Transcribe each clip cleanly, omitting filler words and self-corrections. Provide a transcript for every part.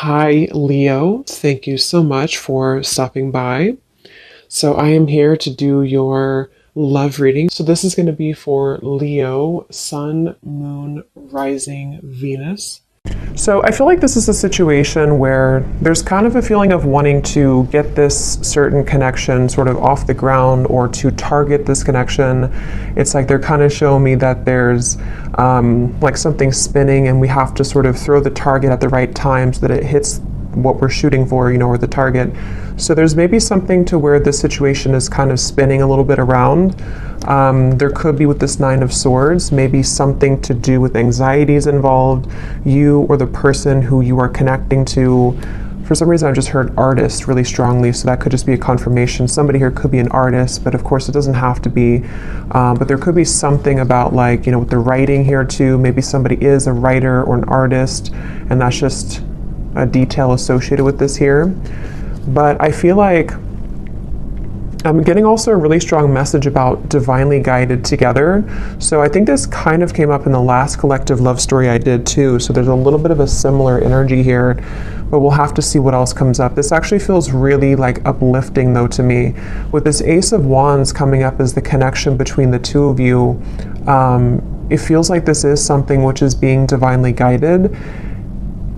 Hi, Leo. Thank you so much for stopping by. So, I am here to do your love reading. So, this is going to be for Leo, Sun, Moon, Rising, Venus. So, I feel like this is a situation where there's kind of a feeling of wanting to get this certain connection sort of off the ground or to target this connection. It's like they're kind of showing me that there's like something spinning and we have to sort of throw the target at the right time so that it hits what we're shooting for, or the target. So there's maybe something to where this situation is kind of spinning a little bit around. There could be with this Nine of Swords, maybe something to do with anxieties involved, you or the person who you are connecting to. For some reason, I just heard artist really strongly, so that could just be a confirmation. Somebody here could be an artist, but of course it doesn't have to be. But there could be something about with the writing here too. Maybe somebody is a writer or an artist, and that's just a detail associated with this here. But I feel like I'm getting also a really strong message about divinely guided together. So I think this kind of came up in the last collective love story I did too. So there's a little bit of a similar energy here, but we'll have to see what else comes up. This actually feels really uplifting though to me. With this Ace of Wands coming up as the connection between the two of you, it feels like this is something which is being divinely guided.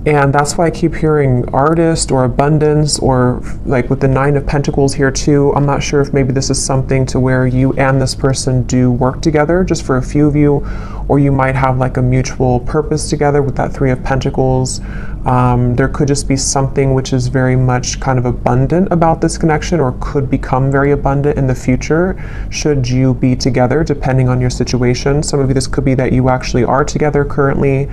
And that's why I keep hearing artist or abundance, or with the Nine of Pentacles here too. I'm not sure if maybe this is something to where you and this person do work together, just for a few of you, or you might have a mutual purpose together with that Three of Pentacles. There could just be something which is very much kind of abundant about this connection, or could become very abundant in the future should you be together, depending on your situation. Some of you, this could be that you actually are together currently.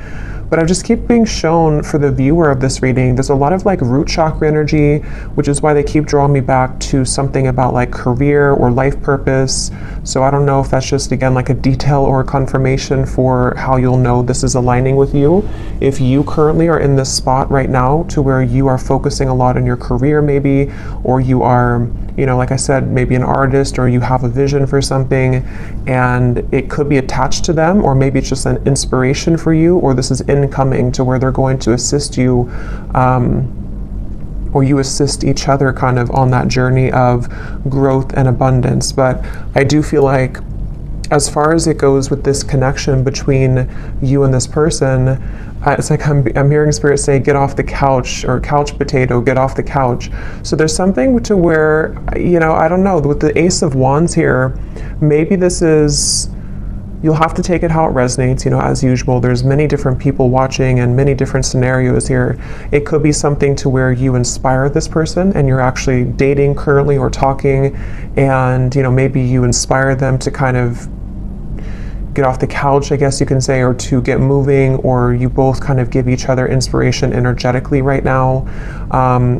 But I just keep being shown for the viewer of this reading, there's a lot of root chakra energy, which is why they keep drawing me back to something about career or life purpose. So I don't know if that's just, again, a detail or a confirmation for how you'll know this is aligning with you. If you currently are in this spot right now to where you are focusing a lot on your career maybe, or you are, like I said, maybe an artist, or you have a vision for something and it could be attached to them, or maybe it's just an inspiration for you, or this is incoming to where they're going to assist you, or you assist each other kind of on that journey of growth and abundance. But I do feel like as far as it goes with this connection between you and this person, it's like I'm hearing Spirit say, get off the couch, or couch potato, get off the couch. So there's something to where, I don't know, with the Ace of Wands here, maybe this is, you'll have to take it how it resonates, as usual. There's many different people watching and many different scenarios here. It could be something to where you inspire this person and you're actually dating currently or talking, and, maybe you inspire them to kind of get off the couch, I guess you can say, or to get moving, or you both kind of give each other inspiration energetically right now.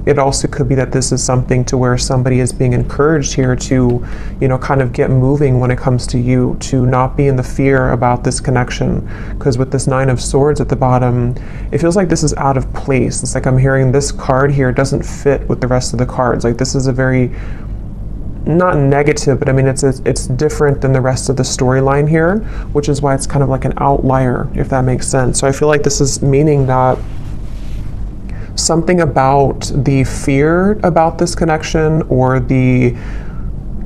It also could be that this is something to where somebody is being encouraged here to, kind of get moving when it comes to you, to not be in the fear about this connection. Because with this Nine of Swords at the bottom, it feels like this is out of place. It's like I'm hearing this card here doesn't fit with the rest of the cards. This is a very, not negative, but I mean, it's different than the rest of the storyline here, which is why it's kind of like an outlier, if that makes sense. So I feel like this is meaning that something about the fear about this connection, or the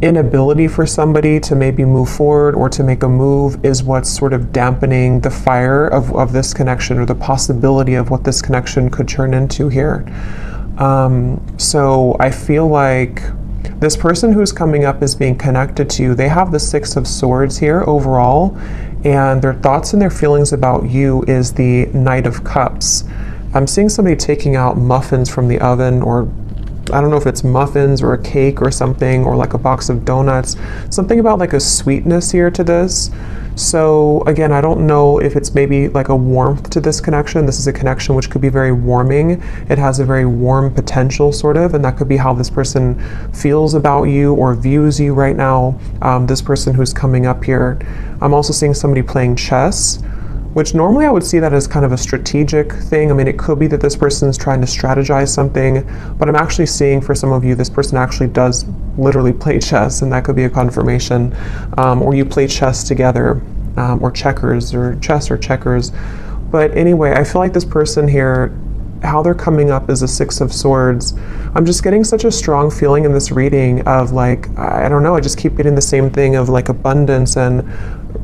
inability for somebody to maybe move forward or to make a move, is what's sort of dampening the fire of this connection, or the possibility of what this connection could turn into here. So I feel like this person who's coming up is being connected to you. They have the Six of Swords here overall, and their thoughts and their feelings about you is the Knight of Cups. I'm seeing somebody taking out muffins from the oven, or I don't know if it's muffins or a cake or something, or a box of donuts. Something about a sweetness here to this. So again, I don't know if it's maybe a warmth to this connection. This is a connection which could be very warming. It has a very warm potential sort of, and that could be how this person feels about you or views you right now, this person who's coming up here. I'm also seeing somebody playing chess, which normally I would see that as kind of a strategic thing. I mean, it could be that this person is trying to strategize something, but I'm actually seeing for some of you, this person actually does literally play chess, and that could be a confirmation. Or you play chess together, or checkers, or chess or checkers. But anyway, I feel like this person here how they're coming up is a Six of Swords. I'm just getting such a strong feeling in this reading of like, I don't know, I just keep getting the same thing of like abundance and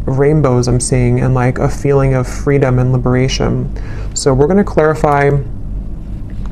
rainbows I'm seeing, and like a feeling of freedom and liberation. So we're going to clarify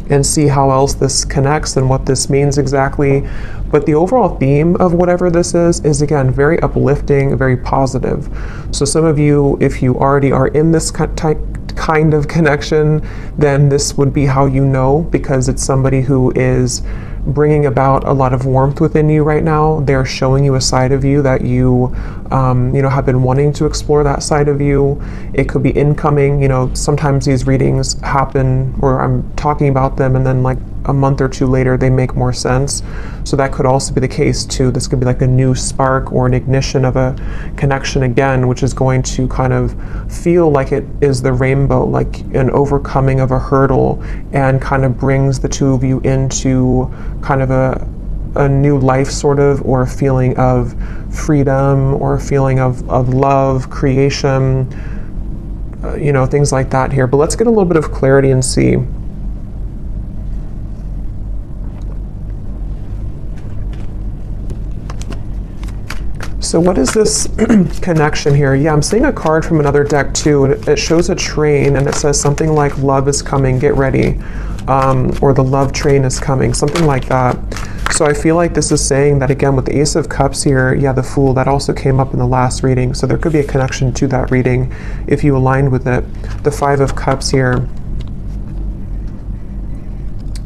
and see how else this connects and what this means exactly. But the overall theme of whatever this is again, very uplifting, very positive. So some of you, if you already are in this kind of connection, then this would be how you know, because it's somebody who is bringing about a lot of warmth within you right now. They're showing you a side of you that you, have been wanting to explore that side of you. It could be incoming. Sometimes these readings happen where I'm talking about them and then like a month or two later they make more sense. So that could also be the case too. This could be like a new spark or an ignition of a connection again, which is going to kind of feel like it is the rainbow, like an overcoming of a hurdle, and kind of brings the two of you into kind of a new life sort of, or a feeling of freedom, or a feeling of love, creation, things like that here. But let's get a little bit of clarity and see. So what is this connection here? Yeah, I'm seeing a card from another deck too, and it shows a train, and it says something like love is coming, get ready, or the love train is coming, something like that. So I feel like this is saying that again with the Ace of Cups here, yeah, the Fool, that also came up in the last reading, so there could be a connection to that reading if you aligned with it. The Five of Cups here.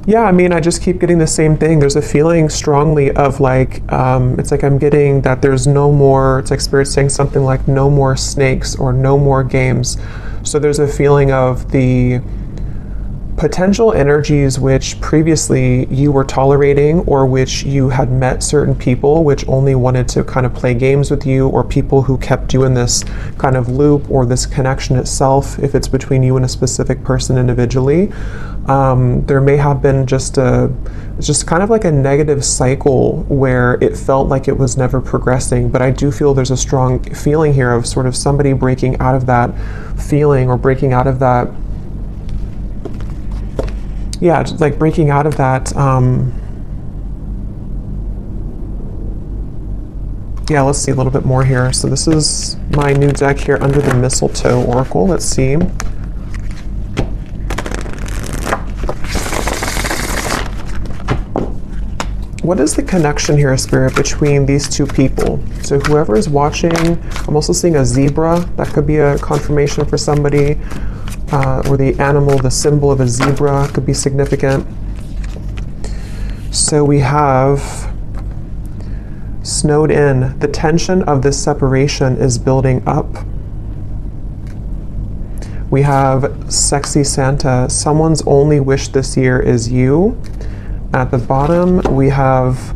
Yeah, I just keep getting the same thing. There's a feeling strongly of like, it's like I'm getting that there's no more, it's like Spirit saying something like no more snakes or no more games. So there's a feeling of the potential energies which previously you were tolerating, or which you had met certain people which only wanted to kind of play games with you, or people who kept you in this kind of loop, or this connection itself, if it's between you and a specific person individually. There may have been just kind of like a negative cycle where it felt like it was never progressing. But I do feel there's a strong feeling here of sort of somebody breaking out of that feeling, or breaking out of that, yeah, just like breaking out of that, yeah, let's see a little bit more here. So this is my new deck here, Under the Mistletoe Oracle. Let's see. What is the connection here, Spirit, between these two people? So whoever is watching, I'm also seeing a zebra. That could be a confirmation for somebody. Or the animal, the symbol of a zebra could be significant. So we have snowed in. The tension of this separation is building up. We have sexy Santa. Someone's only wish this year is you. At the bottom, we have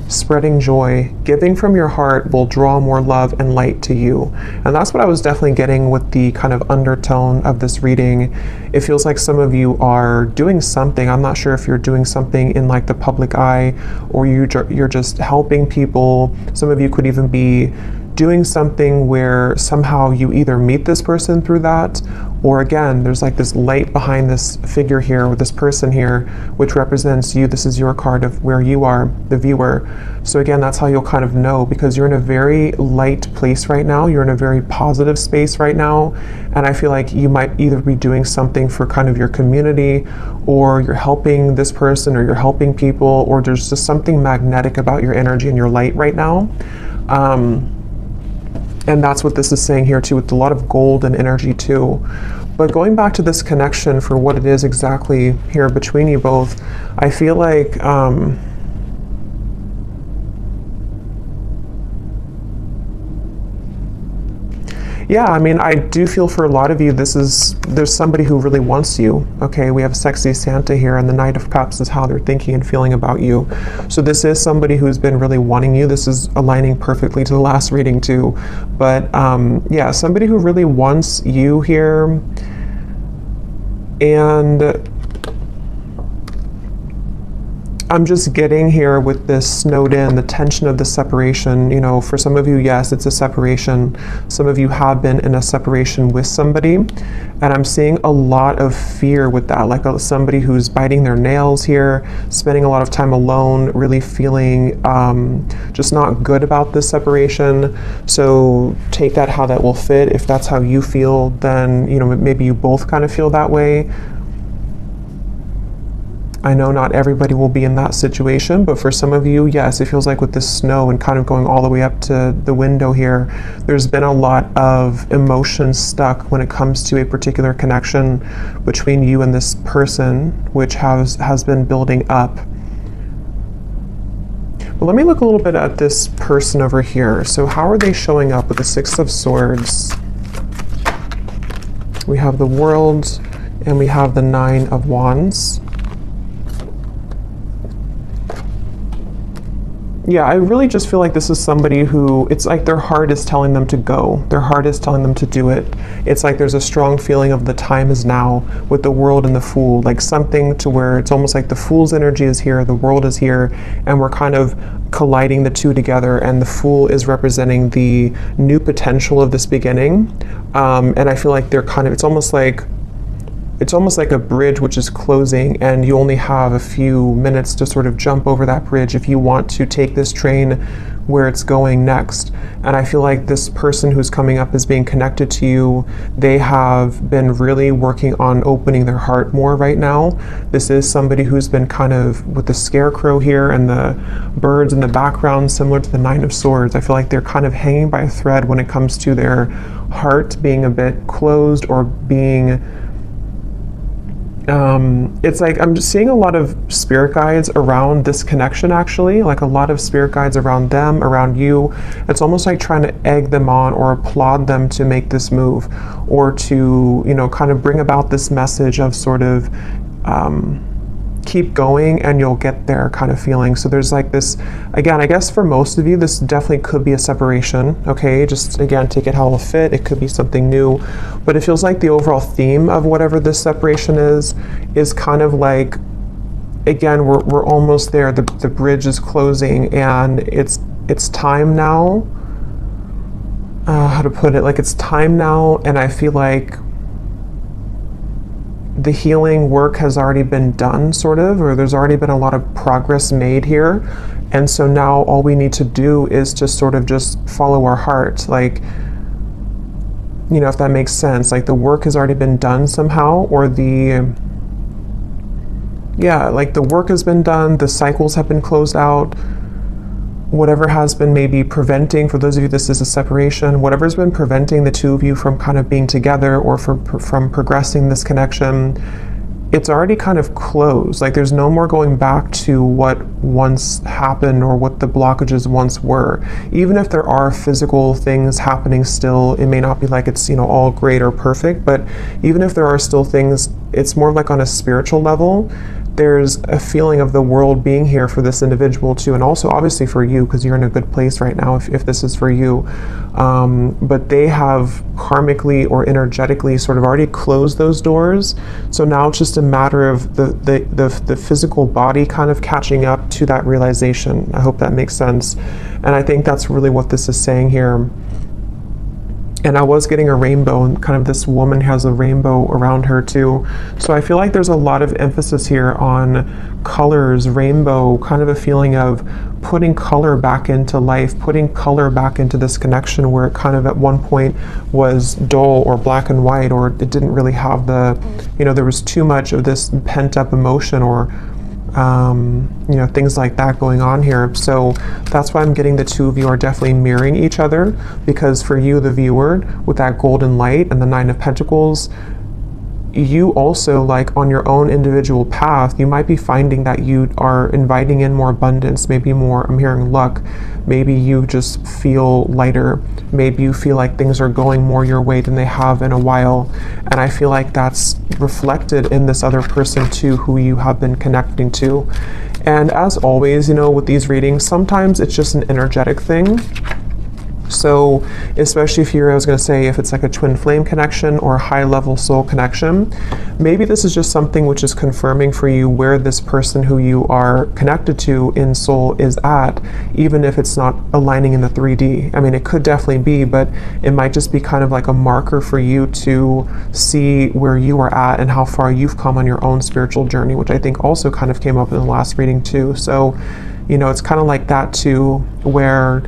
spreading joy. Giving from your heart will draw more love and light to you. And that's what I was definitely getting with the kind of undertone of this reading. It feels like some of you are doing something. I'm not sure if you're doing something in like the public eye, or you're just helping people. Some of you could even be doing something where somehow you either meet this person through that, or again, there's like this light behind this figure here, or this person here, which represents you. This is your card of where you are, the viewer. So again, that's how you'll kind of know, because you're in a very light place right now. You're in a very positive space right now. And I feel like you might either be doing something for kind of your community, or you're helping this person, or you're helping people, or there's just something magnetic about your energy and your light right now. And that's what this is saying here too, with a lot of gold and energy too. But going back to this connection for what it is exactly here between you both, I feel like yeah, I do feel for a lot of you, there's somebody who really wants you. Okay, we have sexy Santa here, and the Knight of Cups is how they're thinking and feeling about you. So this is somebody who's been really wanting you. This is aligning perfectly to the last reading too. But yeah, somebody who really wants you here. And I'm just getting here with this snowed in, the tension of the separation. You know, for some of you, yes, it's a separation. Some of you have been in a separation with somebody. And I'm seeing a lot of fear with that, like somebody who's biting their nails here, spending a lot of time alone, really feeling just not good about this separation. So take that how that will fit. If that's how you feel, then, you know, maybe you both kind of feel that way. I know not everybody will be in that situation, but for some of you, yes, it feels like with this snow and kind of going all the way up to the window here, there's been a lot of emotion stuck when it comes to a particular connection between you and this person, which has been building up. But let me look a little bit at this person over here. So how are they showing up with the Six of Swords? We have the World and we have the Nine of Wands. Yeah, I really just feel like this is somebody who, it's like their heart is telling them to go. Their heart is telling them to do it. It's like there's a strong feeling of the time is now with the World and the Fool, like something to where it's almost like the Fool's energy is here, the World is here, and we're kind of colliding the two together, and the Fool is representing the new potential of this beginning. And I feel like they're kind of, it's almost like a bridge which is closing, and you only have a few minutes to sort of jump over that bridge if you want to take this train where it's going next. And I feel like this person who's coming up is being connected to you. They have been really working on opening their heart more right now. This is somebody who's been kind of with the scarecrow here and the birds in the background, similar to the Nine of Swords. I feel like they're kind of hanging by a thread when it comes to their heart being a bit closed or being it's like I'm just seeing a lot of spirit guides around this connection, actually, like a lot of spirit guides around them, around you. It's almost like trying to egg them on or applaud them to make this move, or to, you know, kind of bring about this message of sort of keep going and you'll get there kind of feeling. So there's like this, again, I guess for most of you, this definitely could be a separation, okay? Just again, take it how it'll fit. It could be something new, but it feels like the overall theme of whatever this separation is kind of like, again, we're almost there. The bridge is closing, and it's time now. How to put it? Like, it's time now, and I feel like the healing work has already been done, sort of, or there's already been a lot of progress made here. And so now all we need to do is to sort of just follow our heart. Like, you know, if that makes sense, like the work has already been done somehow, or like the work has been done, the cycles have been closed out. Whatever has been maybe preventing, for those of you this is a separation, whatever's been preventing the two of you from kind of being together or from progressing this connection, it's already kind of closed. Like there's no more going back to what once happened or what the blockages once were. Even if there are physical things happening still, it may not be like it's, you know, all great or perfect, but even if there are still things, it's more like on a spiritual level. There's a feeling of the world being here for this individual too, and also obviously for you, because you're in a good place right now if this is for you. But they have karmically or energetically sort of already closed those doors. So now it's just a matter of the physical body kind of catching up to that realization. I hope that makes sense. And I think that's really what this is saying here. And I was getting a rainbow, and kind of this woman has a rainbow around her too. So I feel like there's a lot of emphasis here on colors, rainbow, kind of a feeling of putting color back into life, putting color back into this connection where it kind of at one point was dull or black and white, or it didn't really have the, you know, there was too much of this pent up emotion or you know, things like that going on here. So that's why I'm getting the two of you are definitely mirroring each other, because for you, the viewer, with that golden light and the Nine of Pentacles, you also, like on your own individual path, you might be finding that you are inviting in more abundance, maybe more, I'm hearing luck, maybe you just feel lighter, maybe you feel like things are going more your way than they have in a while. And I feel like that's reflected in this other person too, who you have been connecting to. And as always, you know, with these readings, sometimes it's just an energetic thing. So especially if you're, I was going to say, if it's like a twin flame connection or a high level soul connection, maybe this is just something which is confirming for you where this person who you are connected to in soul is at, even if it's not aligning in the 3D. I mean, it could definitely be, but it might just be kind of like a marker for you to see where you are at and how far you've come on your own spiritual journey, which I think also kind of came up in the last reading too. So, you know, it's kind of like that too, where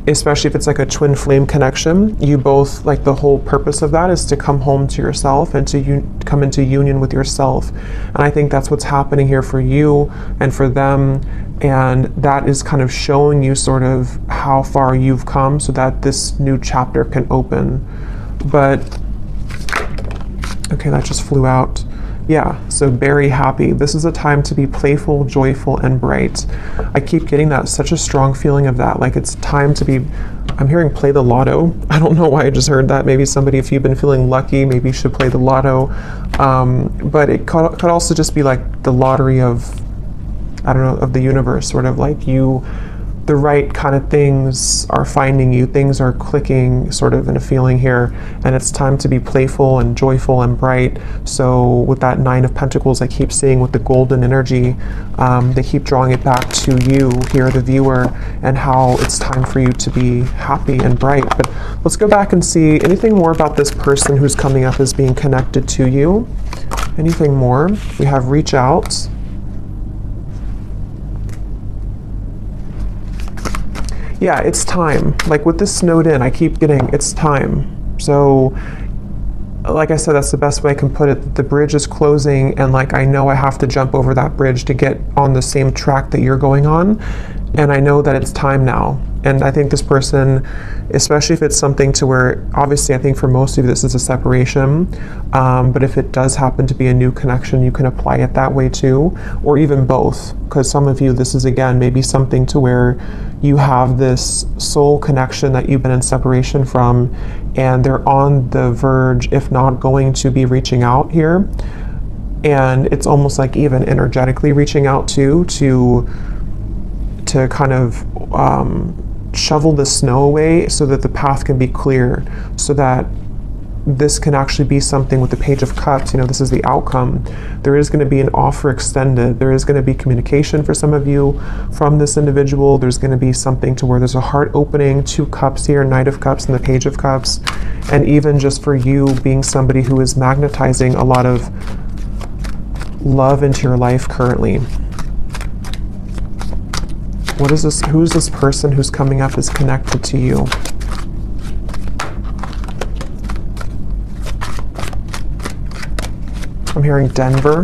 especially if it's like a twin flame connection, you both, like, the whole purpose of that is to come home to yourself and to come into union with yourself. And I think that's what's happening here for you and for them. And that is kind of showing you sort of how far you've come so that this new chapter can open. But, okay, that just flew out. Yeah, so very happy. This is a time to be playful, joyful, and bright. I keep getting that, such a strong feeling of that. Like, it's time to be, I'm hearing play the lotto. I don't know why I just heard that. Maybe somebody, if you've been feeling lucky, maybe you should play the lotto. But it could also just be like the lottery of, I don't know, of the universe, sort of like you, the right kind of things are finding you, things are clicking sort of in a feeling here, and it's time to be playful and joyful and bright. So with that Nine of Pentacles, I keep seeing with the golden energy, they keep drawing it back to you here, the viewer, and how it's time for you to be happy and bright. But let's go back and see anything more about this person who's coming up as being connected to you. Anything more? We have reach out. Yeah, it's time. Like with this snowed in, I keep getting, it's time. So, like I said, that's the best way I can put it. The bridge is closing, and like I know I have to jump over that bridge to get on the same track that you're going on. And I know that it's time now. And I think this person, especially if it's something to where, obviously I think for most of you this is a separation, but if it does happen to be a new connection, you can apply it that way too, or even both. Because some of you, this is again maybe something to where you have this soul connection that you've been in separation from, and they're on the verge, if not going to be reaching out here. And it's almost like even energetically reaching out too, to kind of shovel the snow away so that the path can be clear, so that this can actually be something with the Page of Cups. You know, this is the outcome. There is going to be an offer extended. There is going to be communication for some of you from this individual. There's going to be something to where there's a heart opening, 2 cups here, Knight of Cups and the Page of Cups. And even just for you being somebody who is magnetizing a lot of love into your life currently. What is this? Who's this person who's coming up is connected to you? I'm hearing Denver.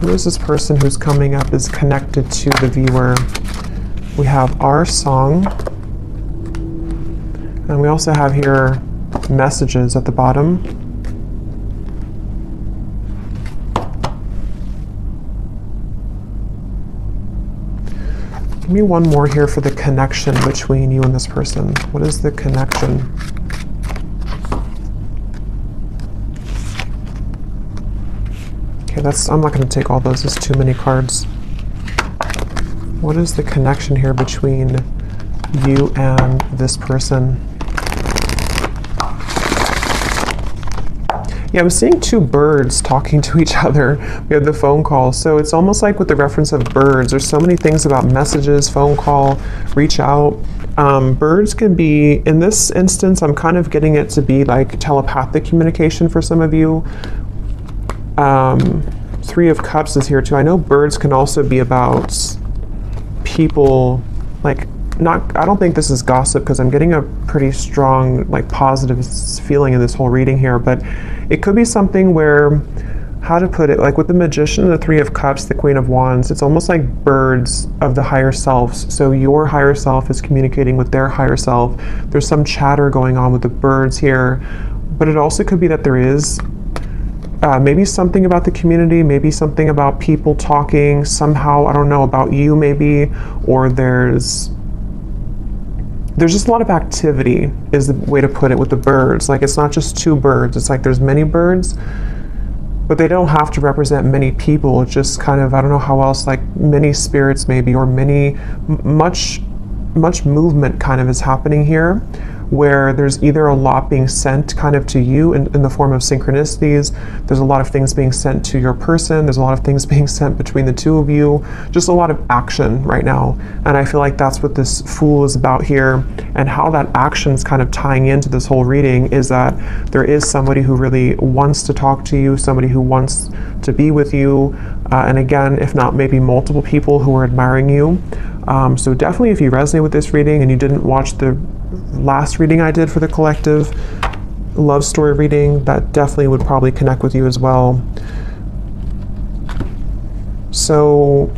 Who is this person who's coming up is connected to the viewer? We have our song. And we also have here messages at the bottom. Give me one more here for the connection between you and this person. What is the connection? Okay, I'm not going to take all those. There's too many cards. What is the connection here between you and this person? Yeah, I'm seeing 2 birds talking to each other. We have the phone call. So it's almost like with the reference of birds, there's so many things about messages, phone call, reach out. Birds can be, in this instance, I'm kind of getting it to be like telepathic communication for some of you. 3 of Cups is here too. I know birds can also be about people, like, I don't think this is gossip because I'm getting a pretty strong, like, positive feeling in this whole reading here, but it could be something where, how to put it, like with the Magician, the 3 of Cups, the Queen of Wands, it's almost like birds of the higher selves. So your higher self is communicating with their higher self. There's some chatter going on with the birds here, but it also could be that there is maybe something about the community, maybe something about people talking somehow, I don't know, about you maybe, or there's just a lot of activity is the way to put it with the birds. Like, it's not just 2 birds, it's like there's many birds, but they don't have to represent many people. It's just kind of, I don't know how else, like many spirits maybe, or much much movement kind of is happening here, where there's either a lot being sent kind of to you in the form of synchronicities. There's a lot of things being sent to your person. There's a lot of things being sent between the two of you. Just a lot of action right now. And I feel like that's what this Fool is about here. And how that action is kind of tying into this whole reading is that there is somebody who really wants to talk to you, somebody who wants to be with you. And again, if not maybe multiple people who are admiring you. So definitely if you resonate with this reading and you didn't watch the last reading I did for the collective love story reading, that definitely would probably connect with you as well. So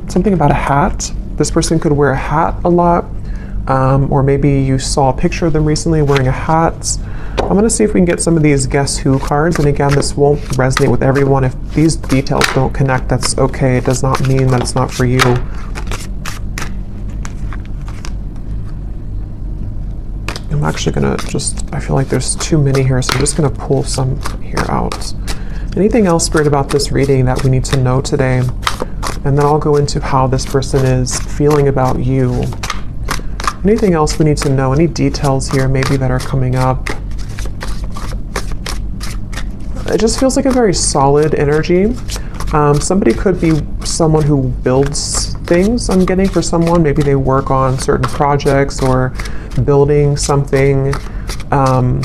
something about a hat. This person could wear a hat a lot, or maybe you saw a picture of them recently wearing a hat. I'm going to see if we can get some of these Guess Who cards, and again, this won't resonate with everyone. If these details don't connect, that's okay. It does not mean that it's not for you. I'm actually going to I feel like there's too many here, so I'm just going to pull some here out. Anything else, Spirit, about this reading that we need to know today? And then I'll go into how this person is feeling about you. Anything else we need to know? Any details here maybe that are coming up? It just feels like a very solid energy. Somebody could be someone who builds things, I'm getting, for someone. Maybe they work on certain projects or building something. And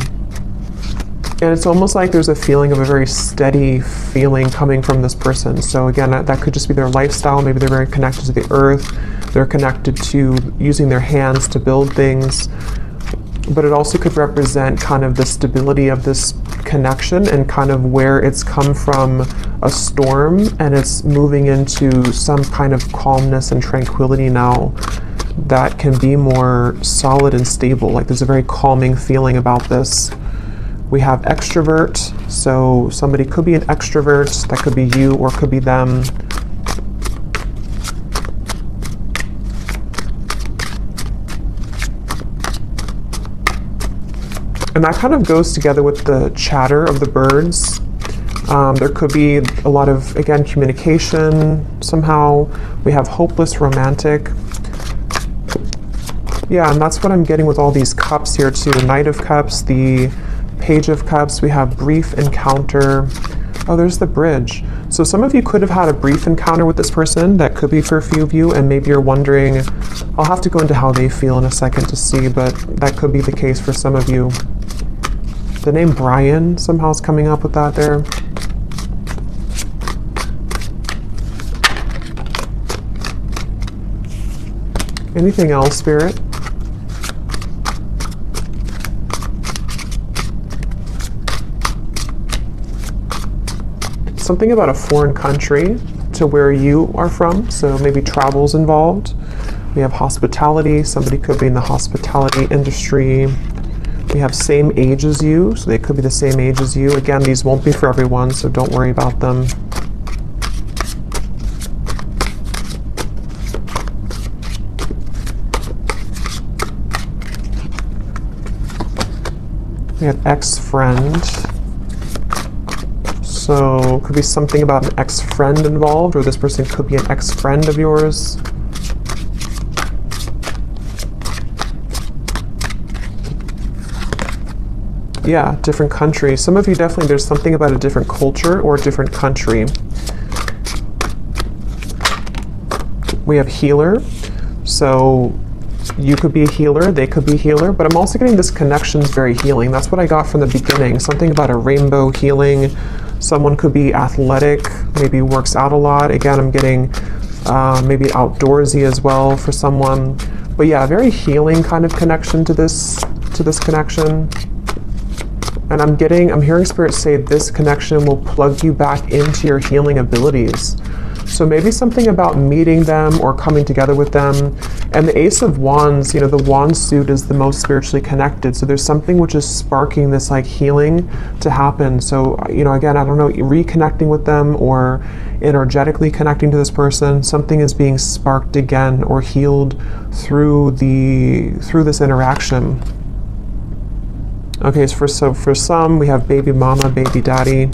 it's almost like there's a feeling of a very steady feeling coming from this person. So again, that could just be their lifestyle. Maybe they're very connected to the earth. They're connected to using their hands to build things. But it also could represent kind of the stability of this connection and kind of where it's come from a storm and it's moving into some kind of calmness and tranquility now that can be more solid and stable. Like there's a very calming feeling about this. We have extrovert, so somebody could be an extrovert. That could be you or could be them. And that kind of goes together with the chatter of the birds. There could be a lot of, again, communication somehow. We have hopeless romantic. Yeah, and that's what I'm getting with all these cups here too. Knight of Cups, the Page of Cups. We have brief encounter. Oh, there's the bridge. So some of you could have had a brief encounter with this person. That could be for a few of you, and maybe you're wondering, I'll have to go into how they feel in a second to see, but that could be the case for some of you. The name Brian somehow is coming up with that there. Anything else, Spirit? Something about a foreign country to where you are from, so maybe travel's involved. We have hospitality. Somebody could be in the hospitality industry. We have same age as you, so they could be the same age as you. Again, these won't be for everyone, so don't worry about them. We have ex-friend. So could be something about an ex-friend involved, or this person could be an ex-friend of yours. Yeah, different country. Some of you definitely, there's something about a different culture or a different country. We have healer. So you could be a healer, they could be a healer, but I'm also getting this connection's very healing. That's what I got from the beginning. Something about a rainbow healing. Someone could be athletic, maybe works out a lot. Again, I'm getting maybe outdoorsy as well for someone. But yeah, very healing kind of connection to this connection. And I'm hearing Spirit say this connection will plug you back into your healing abilities. So maybe something about meeting them or coming together with them. And the Ace of Wands, the wand suit is the most spiritually connected. So there's something which is sparking this like healing to happen. So, again, I don't know, reconnecting with them or energetically connecting to this person, something is being sparked again or healed through this interaction. Okay, so for some, we have baby mama, baby daddy.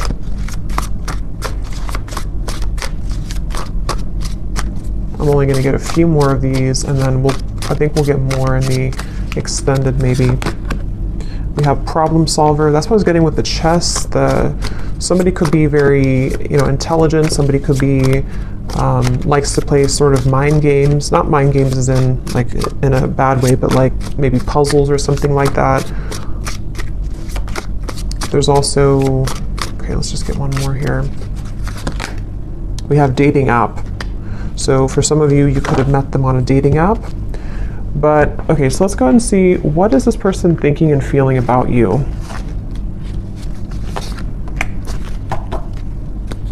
only going to get a few more of these, and then I think we'll get more in the extended maybe. We have problem solver. That's what I was getting with the chess. Somebody could be very, intelligent. Somebody could be likes to play sort of mind games. Not mind games as in like in a bad way, but like maybe puzzles or something like that. There's also, okay, let's just get one more here. We have dating app. So for some of you, you could have met them on a dating app. But, okay, so let's go ahead and see, what is this person thinking and feeling about you?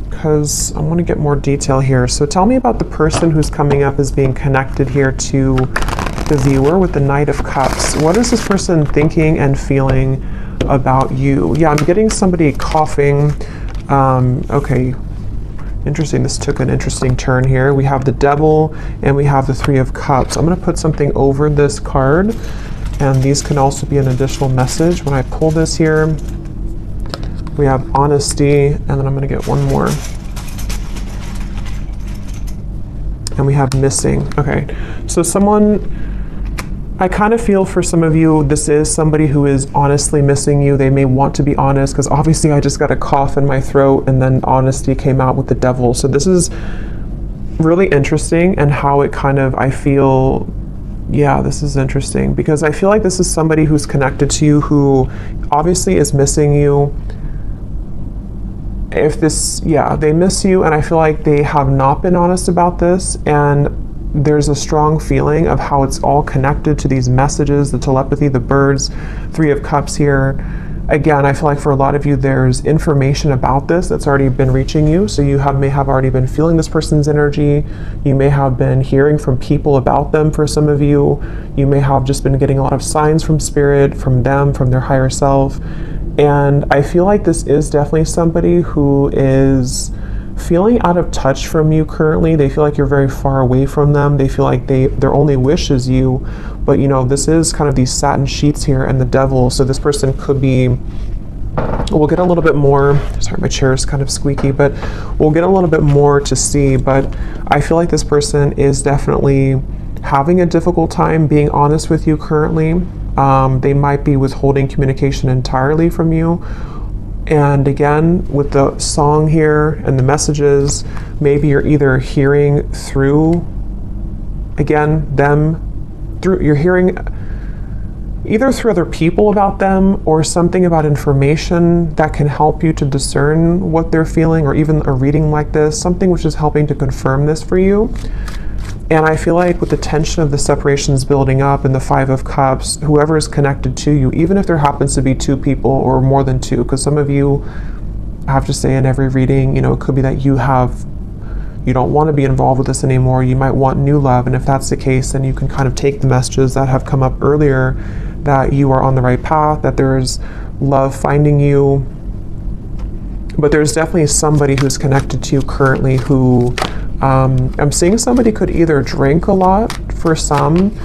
Because I want to get more detail here. So tell me about the person who's coming up as being connected here to the viewer with the Knight of Cups. What is this person thinking and feeling about you? Yeah, I'm getting somebody coughing. Okay. Interesting, this took an interesting turn here. We have the Devil and we have the Three of Cups. I'm going to put something over this card, and these can also be an additional message. When I pull this here, we have honesty, and then I'm going to get one more. And we have missing. Okay, so I kind of feel for some of you, this is somebody who is honestly missing you. They may want to be honest, because obviously I just got a cough in my throat and then honesty came out with the Devil. So this is really interesting, and how it kind of, I feel, yeah, this is interesting, because I feel like this is somebody who's connected to you who obviously is missing you. They miss you, and I feel like they have not been honest about this, and there's a strong feeling of how it's all connected to these messages, the telepathy, the birds, Three of Cups here. Again, I feel like for a lot of you, there's information about this that's already been reaching you. So you may have already been feeling this person's energy. You may have been hearing from people about them for some of you. You may have just been getting a lot of signs from spirit, from them, from their higher self. And I feel like this is definitely somebody who is feeling out of touch from you currently. They feel like you're very far away from them. They feel like their only wish is you. But this is kind of these satin sheets here and the Devil. So this person could be, we'll get a little bit more, sorry, my chair is kind of squeaky, but we'll get a little bit more to see. But I feel like this person is definitely having a difficult time being honest with you currently. They might be withholding communication entirely from you. And again, with the song here and the messages, maybe you're either hearing through, again, you're hearing either through other people about them, or something about information that can help you to discern what they're feeling, or even a reading like this, something which is helping to confirm this for you. And I feel like with the tension of the separations building up and the Five of Cups, whoever is connected to you, even if there happens to be two people or more than two, because some of you, I have to say in every reading, it could be that you don't want to be involved with this anymore. You might want new love. And if that's the case, then you can kind of take the messages that have come up earlier, that you are on the right path, that there's love finding you. But there's definitely somebody who's connected to you currently who, I'm seeing somebody could either drink a lot for some,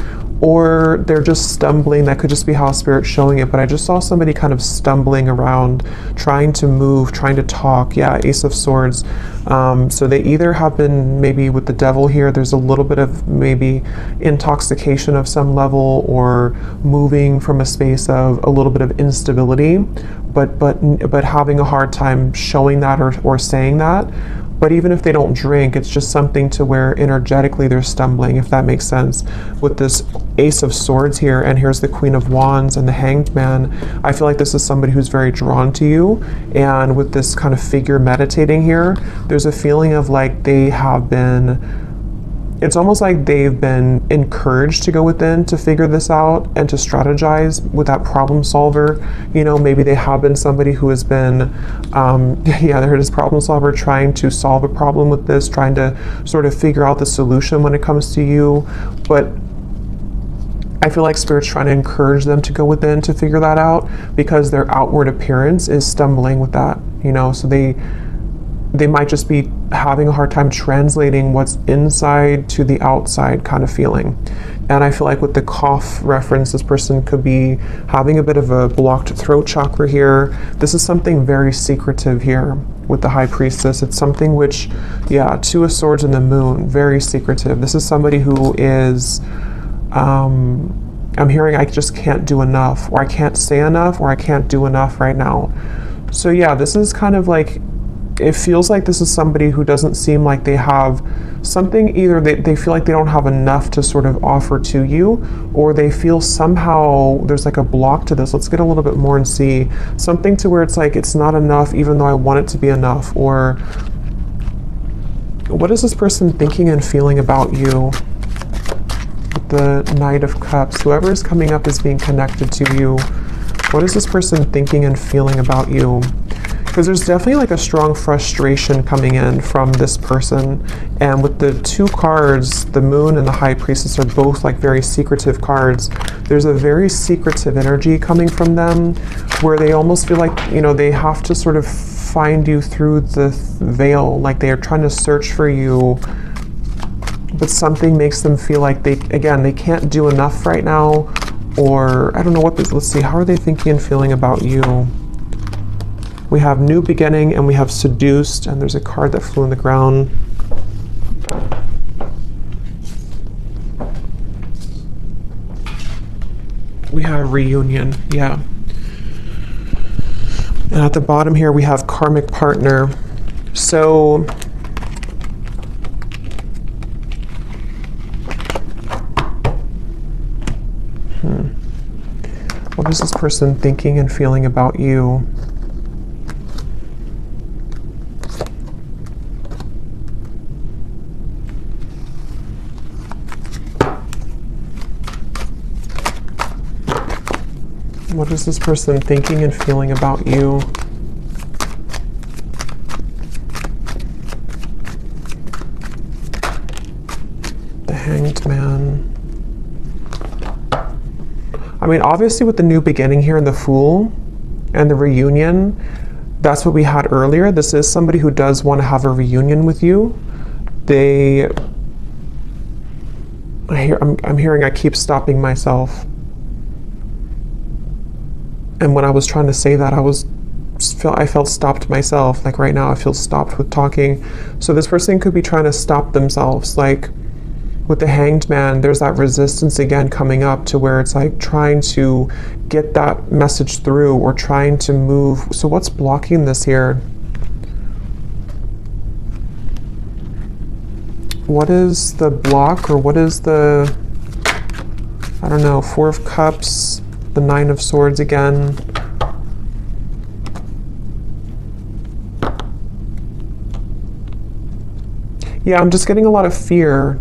or they're just stumbling. That could just be how Spirit's showing it. But I just saw somebody kind of stumbling around, trying to move, trying to talk. Yeah, Ace of Swords. So they either have been, maybe with the Devil here, there's a little bit of maybe intoxication of some level, or moving from a space of a little bit of instability, but having a hard time showing that or saying that. But even if they don't drink, it's just something to where energetically they're stumbling, if that makes sense. With this Ace of Swords here, and here's the Queen of Wands and the Hanged Man, I feel like this is somebody who's very drawn to you. And with this kind of figure meditating here, there's a feeling of like they have been, it's almost like they've been encouraged to go within to figure this out and to strategize with that problem solver. Maybe they have been somebody who has been, there it is, problem solver, trying to solve a problem with this, trying to sort of figure out the solution when it comes to you. But I feel like Spirit's trying to encourage them to go within to figure that out, because their outward appearance is stumbling with that, so they might just be having a hard time translating what's inside to the outside kind of feeling. And I feel like with the cough reference, this person could be having a bit of a blocked throat chakra here. This is something very secretive here. with the High Priestess. It's something which, yeah, Two of Swords and the Moon, very secretive. This is somebody who is, I'm hearing I just can't do enough, or I can't say enough, or I can't do enough right now. So yeah, this is kind of like, it feels like this is somebody who doesn't seem like they have something, either they feel like they don't have enough to sort of offer to you, or they feel somehow there's like a block to this. Let's get a little bit more and see something to where it's like it's not enough even though I want it to be enough. Or what is this person thinking and feeling about you? The Knight of Cups, whoever is coming up is being connected to you. What is this person thinking and feeling about you? Because there's definitely like a strong frustration coming in from this person. And with the two cards, the Moon and the High Priestess are both like very secretive cards. There's a very secretive energy coming from them where they almost feel like, you know, they have to sort of find you through the veil, like they are trying to search for you, but something makes them feel like they can't do enough right now, or I don't know what this, let's see, how are they thinking and feeling about you? We have New Beginning and we have Seduced, and there's a card that flew on the ground. We have Reunion, yeah. And at the bottom here we have Karmic Partner. So what is this person thinking and feeling about you? What is this person thinking and feeling about you? The Hanged Man. I mean, obviously with the New Beginning here and the Fool and the Reunion, that's what we had earlier. This is somebody who does want to have a reunion with you. I'm hearing I keep stopping myself. And when I was trying to say that, I felt stopped myself. Like right now, I feel stopped with talking. So this person could be trying to stop themselves. Like with the Hanged Man, there's that resistance again coming up to where it's like trying to get that message through or trying to move. So what's blocking this here? What is the block, or what is the, I don't know, Four of Cups, the Nine of Swords again. Yeah, I'm just getting a lot of fear.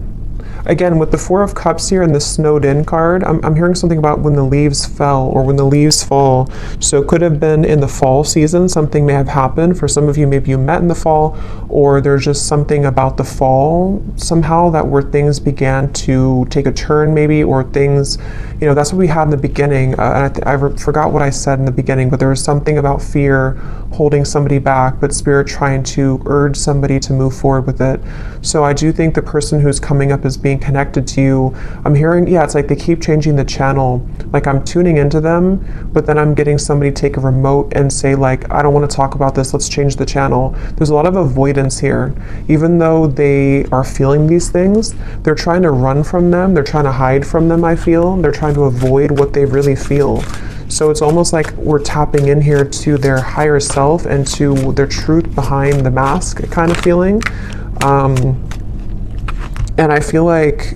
Again, with the Four of Cups here and the Snowed In card, I'm hearing something about when the leaves fell or when the leaves fall. So it could have been in the fall season, something may have happened. For some of you, maybe you met in the fall, or there's just something about the fall somehow that where things began to take a turn maybe, or things, you know, that's what we had in the beginning. And I forgot what I said in the beginning, but there was something about fear holding somebody back, but Spirit trying to urge somebody to move forward with it. So I do think the person who's coming up as being connected to you, I'm hearing, yeah, it's like they keep changing the channel. Like I'm tuning into them, but then I'm getting somebody take a remote and say like, I don't want to talk about this, let's change the channel. There's a lot of avoidance here. Even though they are feeling these things, they're trying to run from them, they're trying to hide from them, I feel. They're trying to avoid what they really feel. So it's almost like we're tapping in here to their higher self and to their truth behind the mask kind of feeling. And I feel like,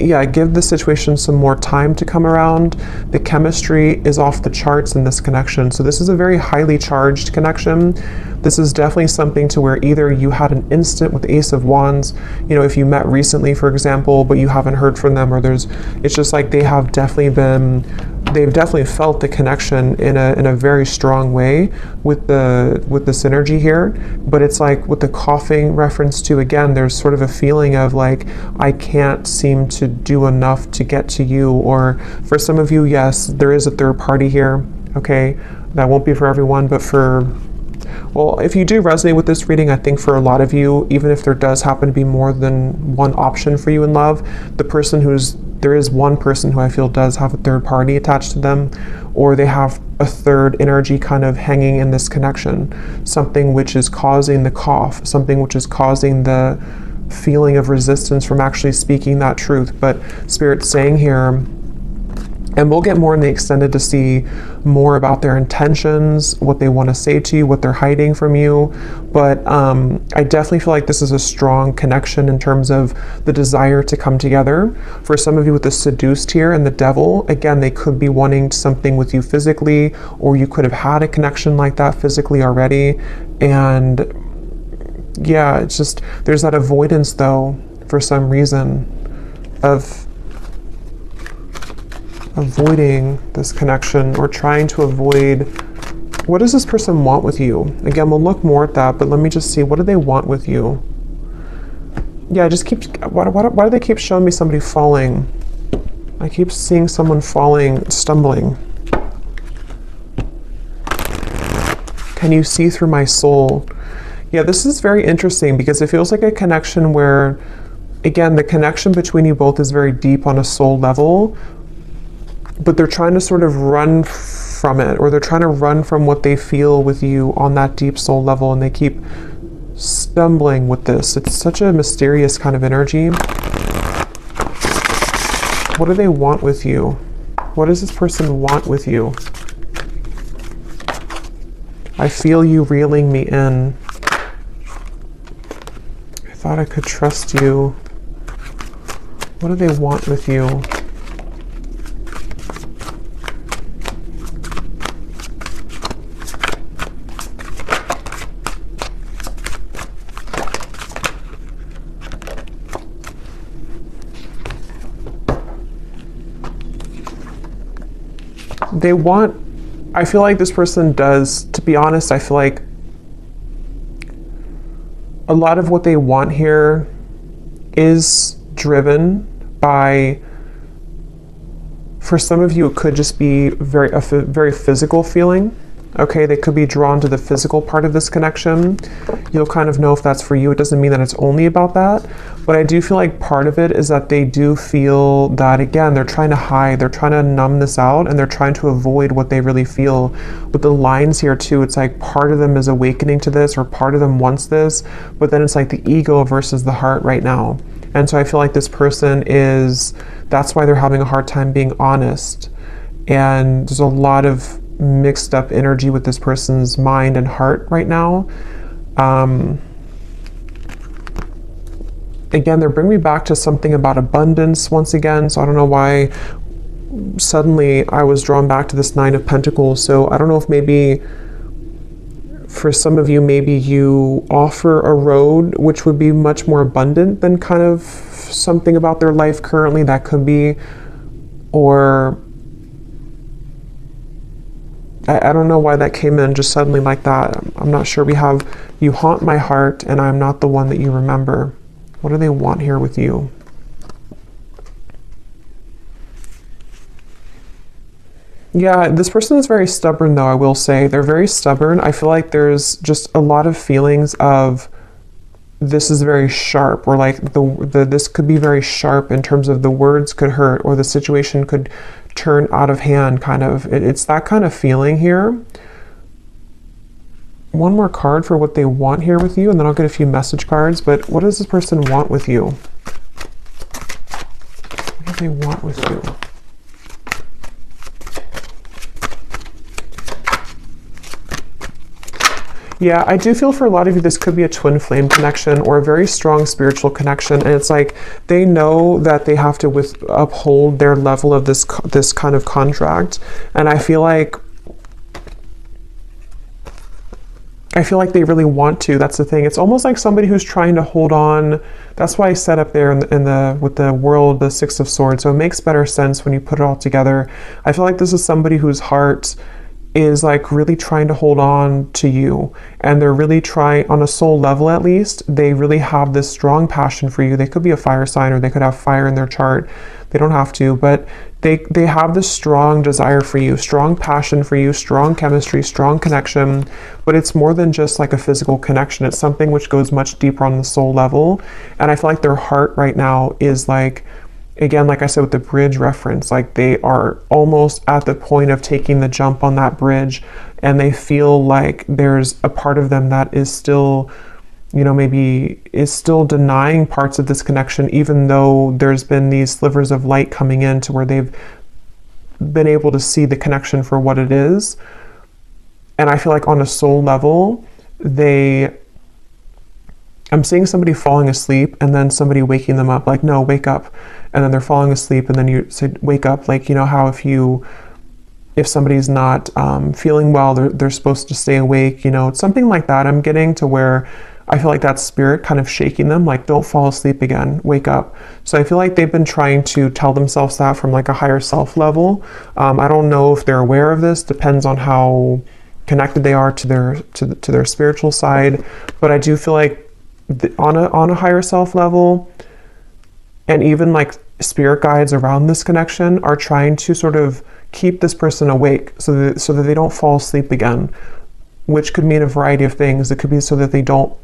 yeah, give the situation some more time to come around. The chemistry is off the charts in this connection. So this is a very highly charged connection. This is definitely something to where either you had an instant with Ace of Wands, you know, if you met recently, for example, but you haven't heard from them, or it's just like they've definitely felt the connection in a very strong way with the synergy here. But it's like with the coughing reference to, again, there's sort of a feeling of like, I can't seem to do enough to get to you. Or for some of you, yes, there is a third party here. Okay, that won't be for everyone, but well, if you do resonate with this reading, I think for a lot of you, even if there does happen to be more than one option for you in love, the person who's there is one person who I feel does have a third party attached to them, or they have a third energy kind of hanging in this connection, something which is causing the cough, something which is causing the feeling of resistance from actually speaking that truth. But Spirit's saying here, and we'll get more in the extended to see more about their intentions, what they want to say to you, what they're hiding from you. But I definitely feel like this is a strong connection in terms of the desire to come together. For some of you with the seduced here and the devil, again, they could be wanting something with you physically, or you could have had a connection like that physically already. And yeah, it's just, there's that avoidance though, for some reason, of avoiding this connection or trying to avoid. What does this person want with you? Again, we'll look more at that, but let me just see, what do they want with you? Yeah, just keep, why do they keep showing me somebody falling? I keep seeing someone falling, stumbling. Can you see through my soul? Yeah, this is very interesting because it feels like a connection where, again, the connection between you both is very deep on a soul level, but they're trying to sort of run from it, or they're trying to run from what they feel with you on that deep soul level, and they keep stumbling with this. It's such a mysterious kind of energy. What do they want with you? What does this person want with you? I feel you reeling me in. I thought I could trust you. What do they want with you? They want, I feel like this person does, to be honest, I feel like a lot of what they want here is driven by, for some of you, it could just be a very physical feeling. Okay, they could be drawn to the physical part of this connection. You'll kind of know if that's for you. It doesn't mean that it's only about that, but I do feel like part of it is that they do feel that, again, they're trying to hide, they're trying to numb this out, and they're trying to avoid what they really feel. With the lines here too, it's like part of them is awakening to this, or part of them wants this, but then it's like the ego versus the heart right now. And so I feel like this person is, that's why they're having a hard time being honest. And there's a lot of mixed up energy with this person's mind and heart right now. Again, they're bringing me back to something about abundance once again. So I don't know why suddenly I was drawn back to this Nine of Pentacles. So I don't know if maybe for some of you, maybe you offer a road which would be much more abundant than kind of something about their life currently. That could be, or I don't know why that came in just suddenly like that. I'm not sure. We have, you haunt my heart and I'm not the one that you remember. What do they want here with you? Yeah, this person is very stubborn though, I will say. They're very stubborn. I feel like there's just a lot of feelings of, this is very sharp, or like this could be very sharp in terms of the words could hurt, or the situation could turn out of hand, kind of. It's that kind of feeling here. One more card for what they want here with you, and then I'll get a few message cards. But what does this person want with you? What do they want with you? Yeah, I do feel for a lot of you, this could be a twin flame connection or a very strong spiritual connection. And it's like they know that they have to uphold their level of this kind of contract. And I feel like they really want to. That's the thing. It's almost like somebody who's trying to hold on. That's why I set up there with the world, the Six of Swords. So it makes better sense when you put it all together. I feel like this is somebody whose heart is like really trying to hold on to you, and they're really trying, on a soul level at least, they really have this strong passion for you. They could be a fire sign, or they could have fire in their chart. They don't have to, but they have this strong desire for you, strong passion for you, strong chemistry, strong connection. But it's more than just like a physical connection. It's something which goes much deeper on the soul level. And I feel like their heart right now is like, again, like I said with the bridge reference, like they are almost at the point of taking the jump on that bridge, and they feel like there's a part of them that is still, maybe is still denying parts of this connection, even though there's been these slivers of light coming in to where they've been able to see the connection for what it is. And I feel like on a soul level, I'm seeing somebody falling asleep and then somebody waking them up, like, no, wake up. And then they're falling asleep and then you say, wake up. Like, how if somebody's not feeling well, they're supposed to stay awake, it's something like that. I'm getting to where I feel like that spirit kind of shaking them, like, don't fall asleep again, wake up. So I feel like they've been trying to tell themselves that from like a higher self level. I don't know if they're aware of this, depends on how connected they are to their spiritual side. But I do feel like on a higher self level, and even like spirit guides around this connection are trying to sort of keep this person awake so that they don't fall asleep again, which could mean a variety of things. It could be so that they don't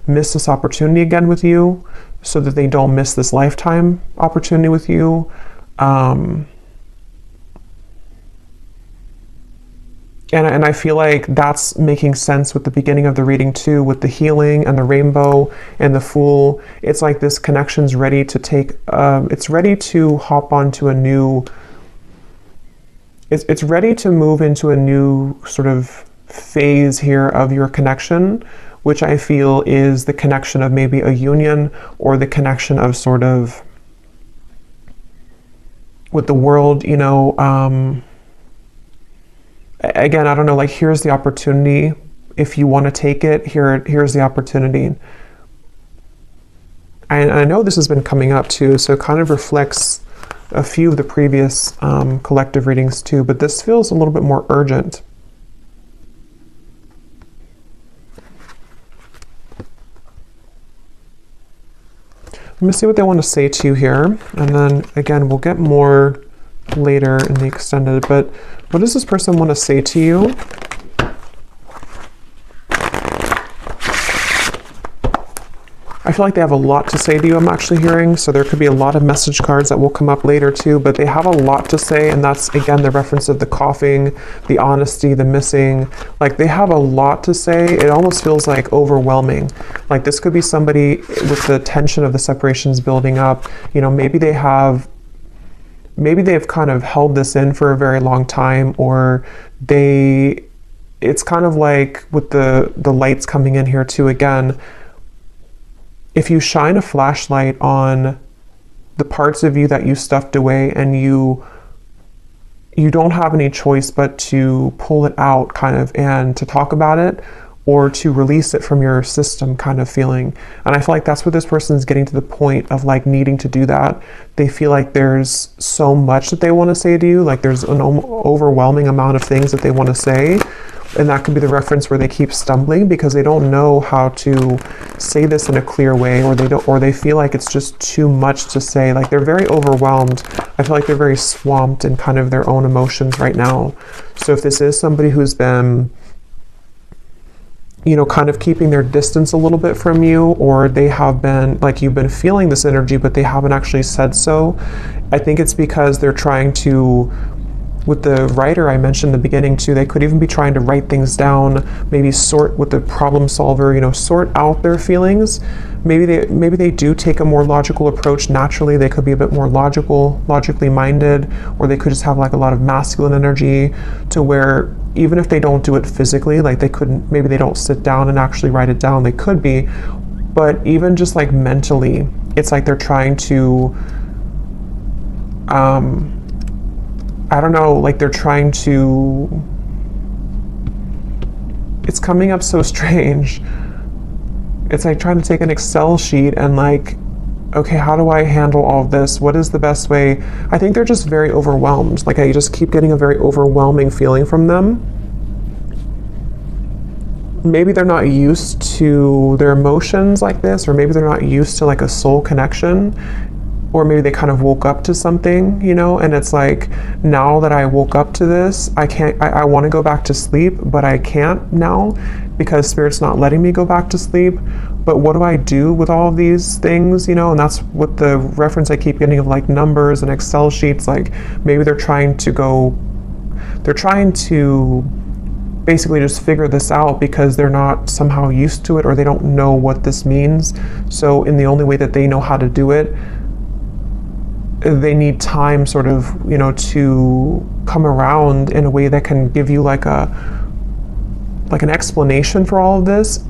miss this opportunity again with you, so that they don't miss this lifetime opportunity with you. And I feel like that's making sense with the beginning of the reading too, with the healing and the rainbow and the Fool. It's like this connection's ready to take, it's ready to hop onto a new, it's ready to move into a new sort of phase here of your connection, which I feel is the connection of maybe a union, or the connection of sort of with the world, again, I don't know, like, here's the opportunity. If you want to take it, here's the opportunity. And I know this has been coming up too, so it kind of reflects a few of the previous collective readings too, but this feels a little bit more urgent. Let me see what they want to say to you here, and then again, we'll get more later in the extended, but what does this person want to say to you? I feel like they have a lot to say to you, I'm actually hearing, so there could be a lot of message cards that will come up later too, but they have a lot to say, and that's, again, the reference of the coughing, the honesty, the missing. Like, they have a lot to say. It almost feels like overwhelming. Like, this could be somebody with the tension of the separations building up. Maybe they've kind of held this in for a very long time, or it's kind of like with the lights coming in here too, again, if you shine a flashlight on the parts of you that you stuffed away, and you don't have any choice but to pull it out kind of, and to talk about it, or to release it from your system kind of feeling. And I feel like that's what this person is getting to the point of, like, needing to do that. They feel like there's so much that they want to say to you, like there's an overwhelming amount of things that they want to say. And that could be the reference where they keep stumbling because they don't know how to say this in a clear way, or they feel like it's just too much to say. Like, they're very overwhelmed. I feel like they're very swamped in kind of their own emotions right now. So if this is somebody who's been, kind of keeping their distance a little bit from you, or they have been, like, you've been feeling this energy, but they haven't actually said so, I think it's because they're trying to, with the writer I mentioned in the beginning too, they could even be trying to write things down, maybe sort with the problem solver, sort out their feelings. Maybe they do take a more logical approach naturally. They could be a bit more logically minded, or they could just have like a lot of masculine energy, to where even if they don't do it physically, like maybe they don't sit down and actually write it down, they could be, but even just like mentally, it's like they're trying to, I don't know, like they're trying to, it's coming up so strange. It's like trying to take an Excel sheet and like, okay, how do I handle all of this? What is the best way? I think they're just very overwhelmed. Like, I just keep getting a very overwhelming feeling from them. Maybe they're not used to their emotions like this, or maybe they're not used to like a soul connection. Or maybe they kind of woke up to something, and it's like, now that I woke up to this, I want to go back to sleep, but I can't now because Spirit's not letting me go back to sleep. but what do I do with all of these things, you know? And that's what the reference I keep getting of like numbers and Excel sheets. Like maybe they're trying to basically just figure this out because they're not somehow used to it, or they don't know what this means. So in the only way that they know how to do it, they need time sort of, you know, to come around in a way that can give you like an explanation for all of this.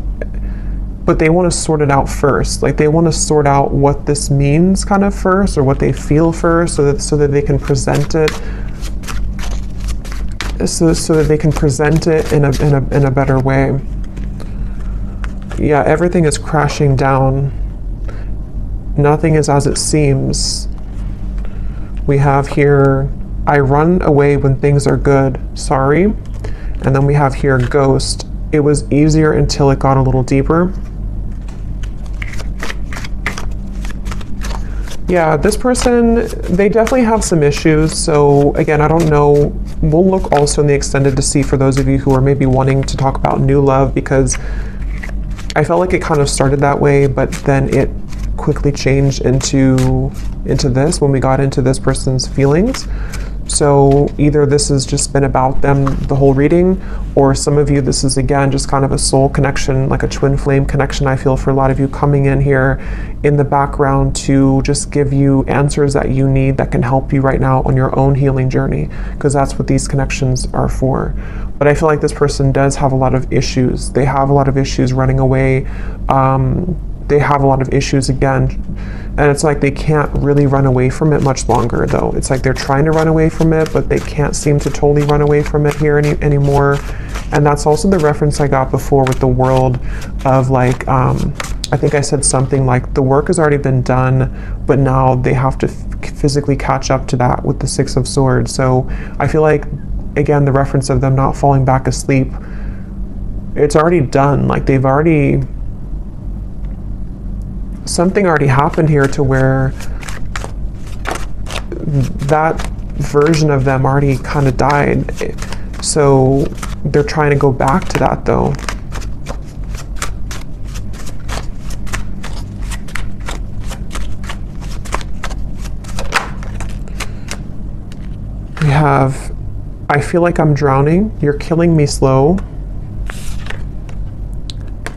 But they want to sort it out first. Like they want to sort out what this means kind of first, or what they feel first, so that they can present it so that they can present it in a better way. Yeah, everything is crashing down. Nothing is as it seems. We have here, I run away when things are good, sorry. And then we have here, ghost. It was easier until it got a little deeper. Yeah, this person, they definitely have some issues. So again, I don't know. We'll look also in the extended to see for those of you who are maybe wanting to talk about new love, because I felt like it kind of started that way, but then it quickly changed into this when we got into this person's feelings. So either this has just been about them the whole reading, or some of you, this is again just kind of a soul connection, like a twin flame connection. I feel for a lot of you coming in here in the background to just give you answers that you need that can help you right now on your own healing journey, because that's what these connections are for. But I feel like this person does have a lot of issues. They have a lot of issues running away. They have a lot of issues again, and it's like they can't really run away from it much longer though. It's like they're trying to run away from it, but they can't seem to totally run away from it here anymore. And that's also the reference I got before with the world of like, I think I said something like the work has already been done, but now they have to physically catch up to that with the Six of Swords. So I feel like, again, the reference of them not falling back asleep, it's already done. Like they've already, something already happened here to where that version of them already kind of died. So they're trying to go back to that though. We have, I feel like I'm drowning. You're killing me slow.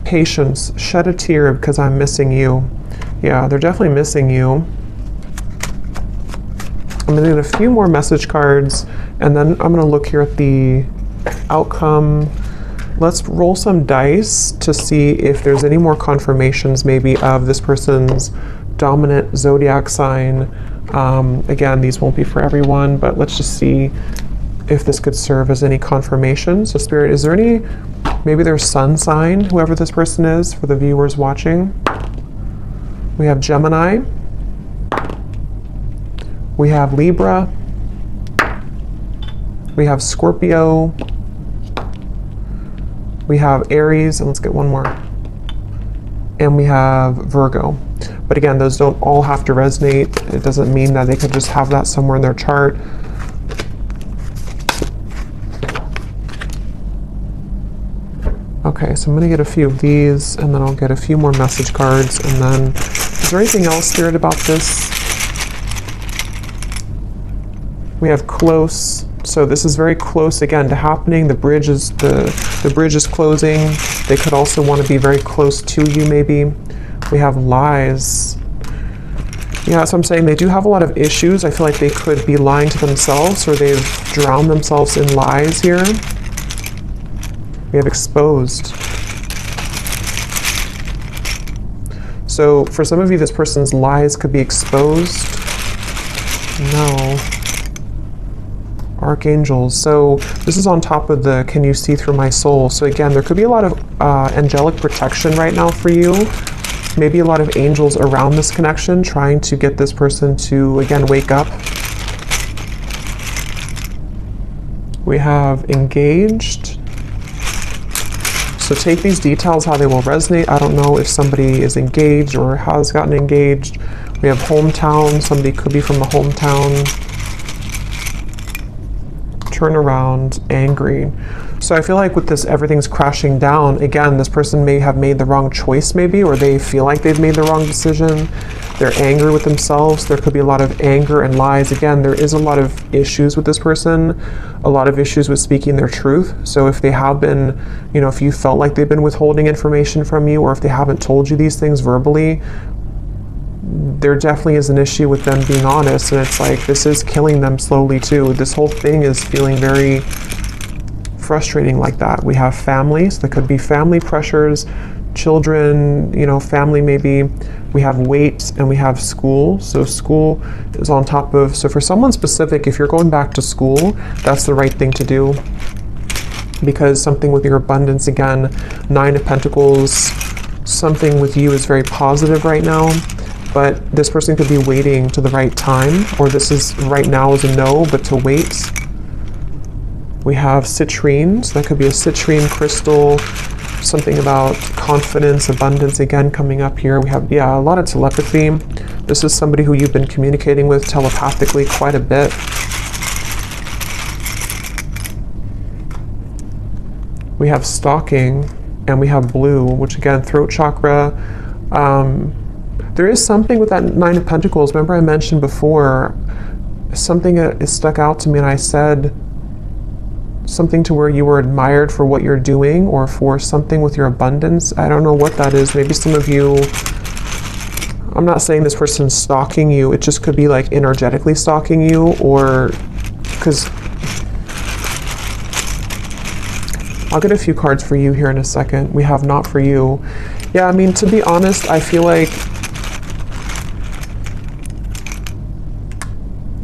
Patience, shed a tear because I'm missing you. Yeah, they're definitely missing you. I'm gonna get a few more message cards, and then I'm gonna look here at the outcome. Let's roll some dice to see if there's any more confirmations maybe of this person's dominant zodiac sign. Again, these won't be for everyone, but let's just see if this could serve as any confirmation. So Spirit, is there any, maybe their sun sign, whoever this person is, for the viewers watching? We have Gemini. We have Libra. We have Scorpio. We have Aries, and let's get one more. And we have Virgo. But again, those don't all have to resonate. It doesn't mean that they could just have that somewhere in their chart. Okay, so I'm going to get a few of these, and then I'll get a few more message cards, and then is there anything else, Spirit, about this? We have close. So this is very close again to happening. The bridge is closing. They could also want to be very close to you maybe. We have lies. Yeah, so I'm saying they do have a lot of issues. I feel like they could be lying to themselves, or they've drowned themselves in lies here. We have exposed. So for some of you, this person's lies could be exposed. No. Archangels. So this is on top of the can you see through my soul. So again, there could be a lot of angelic protection right now for you. Maybe a lot of angels around this connection trying to get this person to, again, wake up. We have engaged. So take these details how they will resonate. I don't know if somebody is engaged or has gotten engaged. We have hometown. Somebody could be from a hometown. turn around, angry. So I feel like with this, everything's crashing down. Again, this person may have made the wrong choice maybe, or they feel like they've made the wrong decision. They're angry with themselves. There could be a lot of anger and lies. Again, there is a lot of issues with this person, a lot of issues with speaking their truth. So if they have been, if you felt like they've been withholding information from you, or if they haven't told you these things verbally, there definitely is an issue with them being honest. And it's like, this is killing them slowly too. This whole thing is feeling very frustrating like that. We have families. There could be family pressures, children, family maybe. We have weight, and we have school. So school is on top of, so for someone specific, if you're going back to school, that's the right thing to do, because something with your abundance, again, 9 of Pentacles, something with you is very positive right now, but this person could be waiting to the right time, or this is right now is a no, but to wait. We have citrine, so that could be a citrine crystal, something about confidence, abundance, again, coming up here. We have, a lot of telepathy. This is somebody who you've been communicating with telepathically quite a bit. We have stalking, and we have blue, which again, throat chakra. There is something with that 9 of Pentacles. Remember I mentioned before, something is stuck out to me, and I said, something to where you were admired for what you're doing, or for something with your abundance. I don't know what that is. Maybe some of you, I'm not saying this person's stalking you, it just could be like energetically stalking you, or because I'll get a few cards for you here in a second. We have not for you. Yeah, I mean, to be honest, I feel like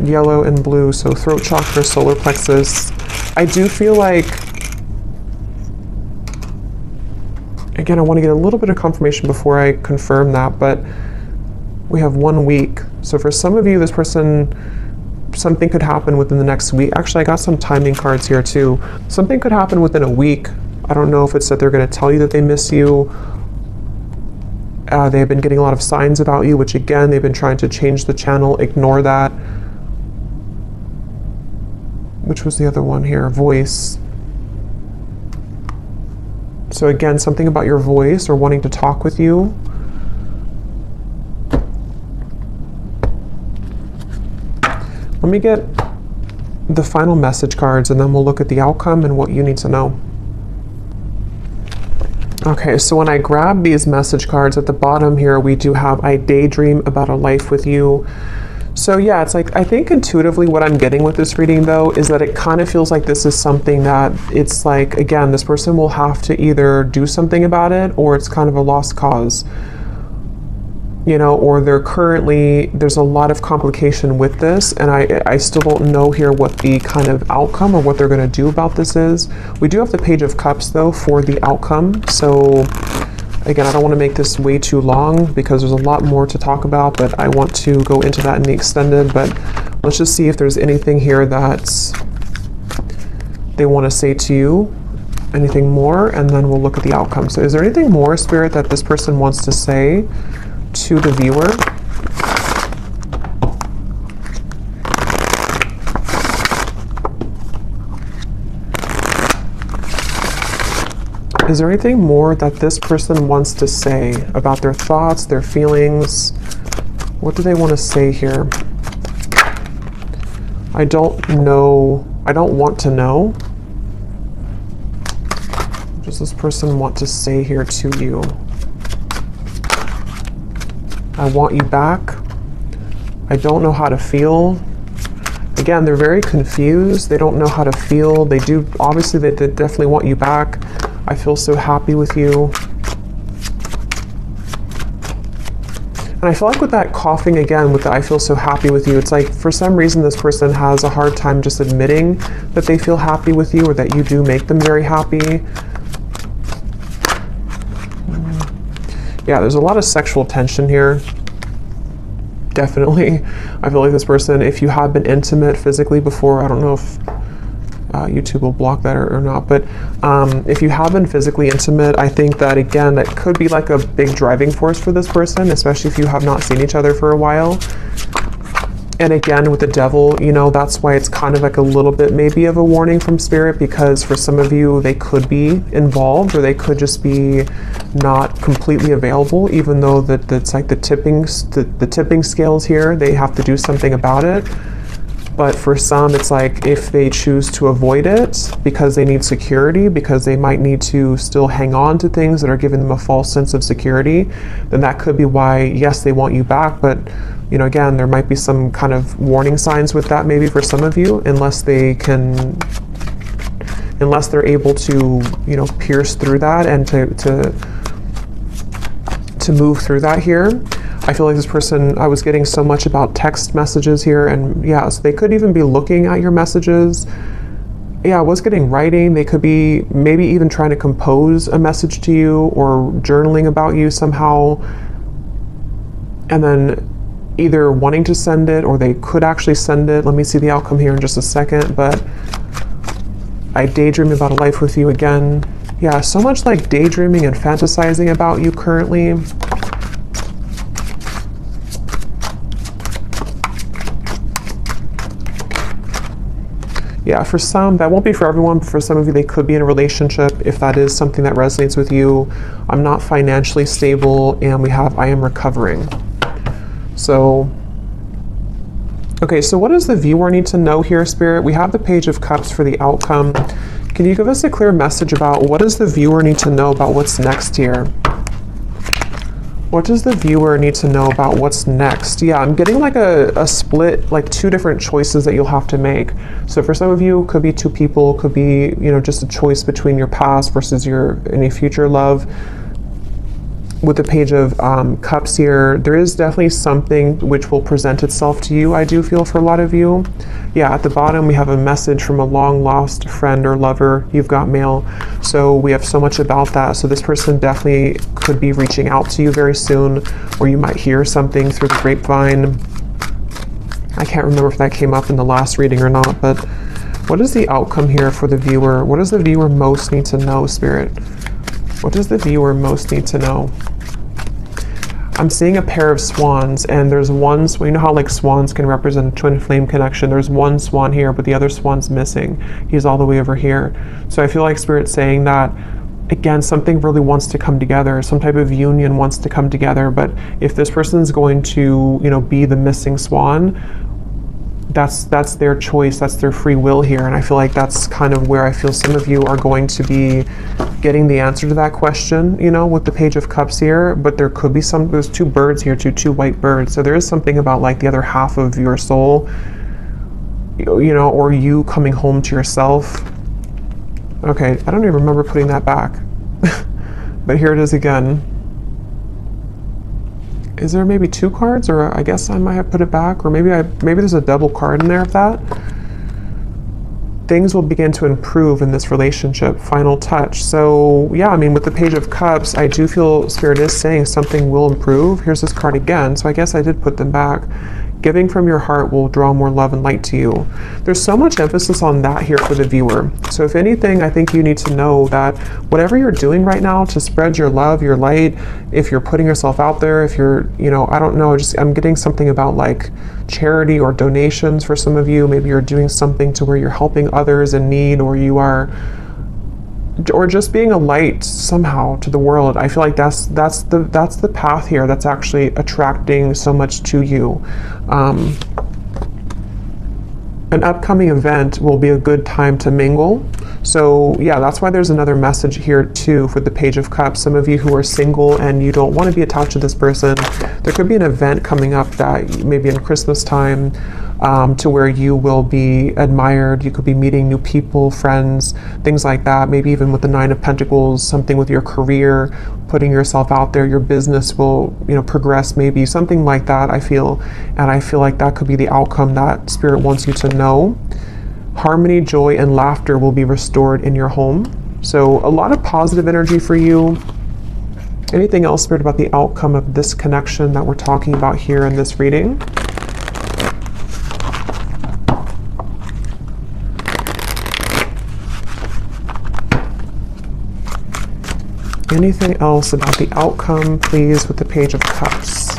yellow and blue, so throat chakra, solar plexus. I do feel like, again, I want to get a little bit of confirmation before I confirm that, but we have 1 week. So for some of you, this person, something could happen within the next week. Actually, I got some timing cards here too. Something could happen within a week. I don't know if it's that they're going to tell you that they miss you. They've been getting a lot of signs about you, which again, they've been trying to change the channel. Ignore that. Which was the other one here? Voice. So again, something about your voice, or wanting to talk with you. Let me get the final message cards, and then we'll look at the outcome and what you need to know. Okay, so when I grab these message cards at the bottom here, we do have, I daydream about a life with you. So yeah, it's like, I think intuitively what I'm getting with this reading though, is that it kind of feels like this is something that it's like, again, this person will have to either do something about it, or it's kind of a lost cause, or there's a lot of complication with this, and I still don't know here what the kind of outcome or what they're going to do about this is. We do have the Page of Cups though for the outcome. So again, I don't want to make this way too long because there's a lot more to talk about, but I want to go into that in the extended. But let's just see if there's anything here that they want to say to you, anything more, and then we'll look at the outcome. So is there anything more, Spirit, that this person wants to say to the viewer? Is there anything more that this person wants to say about their thoughts, their feelings? What do they want to say here? I don't know. I don't want to know. What does this person want to say here to you? I want you back. I don't know how to feel. Again, they're very confused. They don't know how to feel. They do, obviously, they definitely want you back. I feel so happy with you. And I feel like with that coughing again, with the I feel so happy with you, it's like for some reason this person has a hard time just admitting that they feel happy with you, or that you do make them very happy. Yeah, there's a lot of sexual tension here. Definitely. I feel like this person, if you have been intimate physically before, I don't know if YouTube will block that or not, but if you have been physically intimate, I think that again, that could be like a big driving force for this person, especially if you have not seen each other for a while. And again, with the devil, you know, that's why it's kind of like a little bit maybe of a warning from spirit, because for some of you, they could be involved, or they could just be not completely available, even though that's like the tipping scales here, they have to do something about it. But for some, it's like if they choose to avoid it because they need security, because they might need to still hang on to things that are giving them a false sense of security, then that could be why, yes, they want you back. But, you know, again, there might be some kind of warning signs with that maybe for some of you, unless they're able to, you know, pierce through that and to move through that here. I feel like this person, I was getting so much about text messages here, and yeah, so they could even be looking at your messages. Yeah, I was getting writing. They could be maybe even trying to compose a message to you or journaling about you somehow, and then either wanting to send it, or they could actually send it. Let me see the outcome here in just a second, but I daydream about a life with you again. Yeah, so much like daydreaming and fantasizing about you currently. Yeah, for some, that won't be for everyone, but for some of you, they could be in a relationship if that is something that resonates with you. I'm not financially stable, and we have I am recovering. So, okay, so what does the viewer need to know here, Spirit? We have the Page of Cups for the outcome. Can you give us a clear message about what does the viewer need to know about what's next here? What does the viewer need to know about what's next? Yeah, I'm getting like a split, like two different choices that you'll have to make. So for some of you, it could be two people, could be, you know, just a choice between your past versus your any future love. With the Page of Cups here, there is definitely something which will present itself to you, I do feel, for a lot of you. Yeah, at the bottom we have a message from a long lost friend or lover. You've got mail. So we have so much about that. So this person definitely could be reaching out to you very soon, or you might hear something through the grapevine. I can't remember if that came up in the last reading or not, but what is the outcome here for the viewer? What does the viewer most need to know, Spirit? What does the viewer most need to know? I'm seeing a pair of swans, and there's one, you know how like swans can represent a twin flame connection. There's one swan here, but the other swan's missing. He's all the way over here. So I feel like Spirit's saying that, again, something really wants to come together. Some type of union wants to come together. But if this person's going to, you know, be the missing swan, that's their choice, that's their free will here. And I feel like that's kind of where I feel some of you are going to be getting the answer to that question, you know, with the Page of Cups here. But there could be there's two birds here, two white birds. So there is something about like the other half of your soul, you know, or you coming home to yourself. Okay, I don't even remember putting that back. But here it is again. Is there maybe two cards, or I guess I might have put it back, or maybe there's a double card in there of that. Things will begin to improve in this relationship. Final touch. So yeah, I mean, with the Page of Cups, I do feel Spirit is saying something will improve. Here's this card again, so I guess I did put them back. Giving from your heart will draw more love and light to you. There's so much emphasis on that here for the viewer. So if anything, I think you need to know that whatever you're doing right now to spread your love, your light, if you're putting yourself out there, if you're, you know, I don't know, I'm getting something about like charity or donations for some of you. Maybe you're doing something to where you're helping others in need, or you are, or just being a light somehow to the world. I feel like that's the path here that's actually attracting so much to you. An upcoming event will be a good time to mingle. So yeah, that's why there's another message here too for the Page of Cups. Some of you who are single and you don't want to be attached to this person, there could be an event coming up that maybe in Christmas time, to where you will be admired. You could be meeting new people, friends, things like that. Maybe even with the Nine of Pentacles, something with your career, putting yourself out there, your business will, you know, progress, maybe something like that, I feel. And I feel like that could be the outcome that Spirit wants you to know. Harmony, joy, and laughter will be restored in your home. So a lot of positive energy for you. Anything else, Spirit, about the outcome of this connection that we're talking about here in this reading? Anything else about the outcome, please, with the Page of Cups?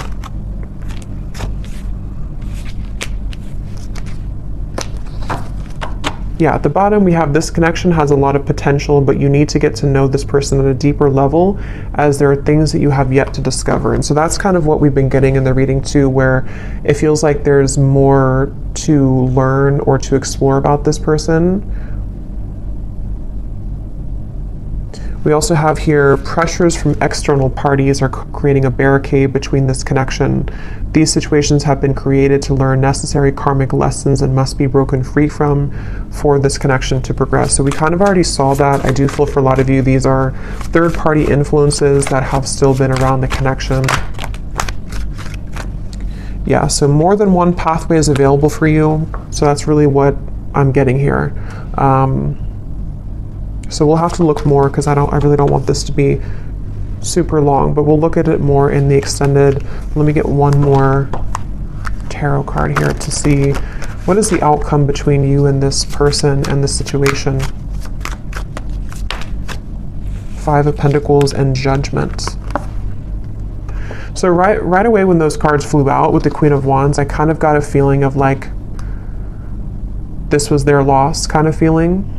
Yeah, at the bottom we have this connection has a lot of potential, but you need to get to know this person at a deeper level, as there are things that you have yet to discover. And so that's kind of what we've been getting in the reading too, where it feels like there's more to learn or to explore about this person. We also have here pressures from external parties are creating a barricade between this connection. These situations have been created to learn necessary karmic lessons and must be broken free from for this connection to progress. So we kind of already saw that. I do feel for a lot of you, these are third-party influences that have still been around the connection. Yeah, so more than one pathway is available for you. So that's really what I'm getting here. So we'll have to look more, because I really don't want this to be super long, but we'll look at it more in the extended. Let me get one more tarot card here to see what is the outcome between you and this person and the situation. Five of Pentacles and Judgment. So right away when those cards flew out with the Queen of Wands, I kind of got a feeling of like this was their loss kind of feeling.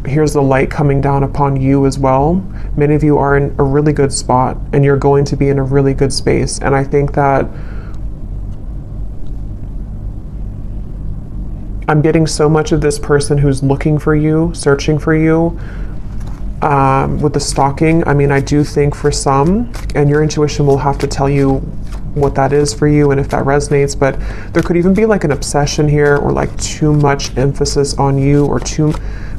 Here's the light coming down upon you as well. Many of you are in a really good spot, and you're going to be in a really good space. And I think that I'm getting so much of this person who's looking for you, searching for you, with the stalking. I mean, I do think for some, and your intuition will have to tell you what that is for you and if that resonates, but there could even be like an obsession here, or like too much emphasis on you, or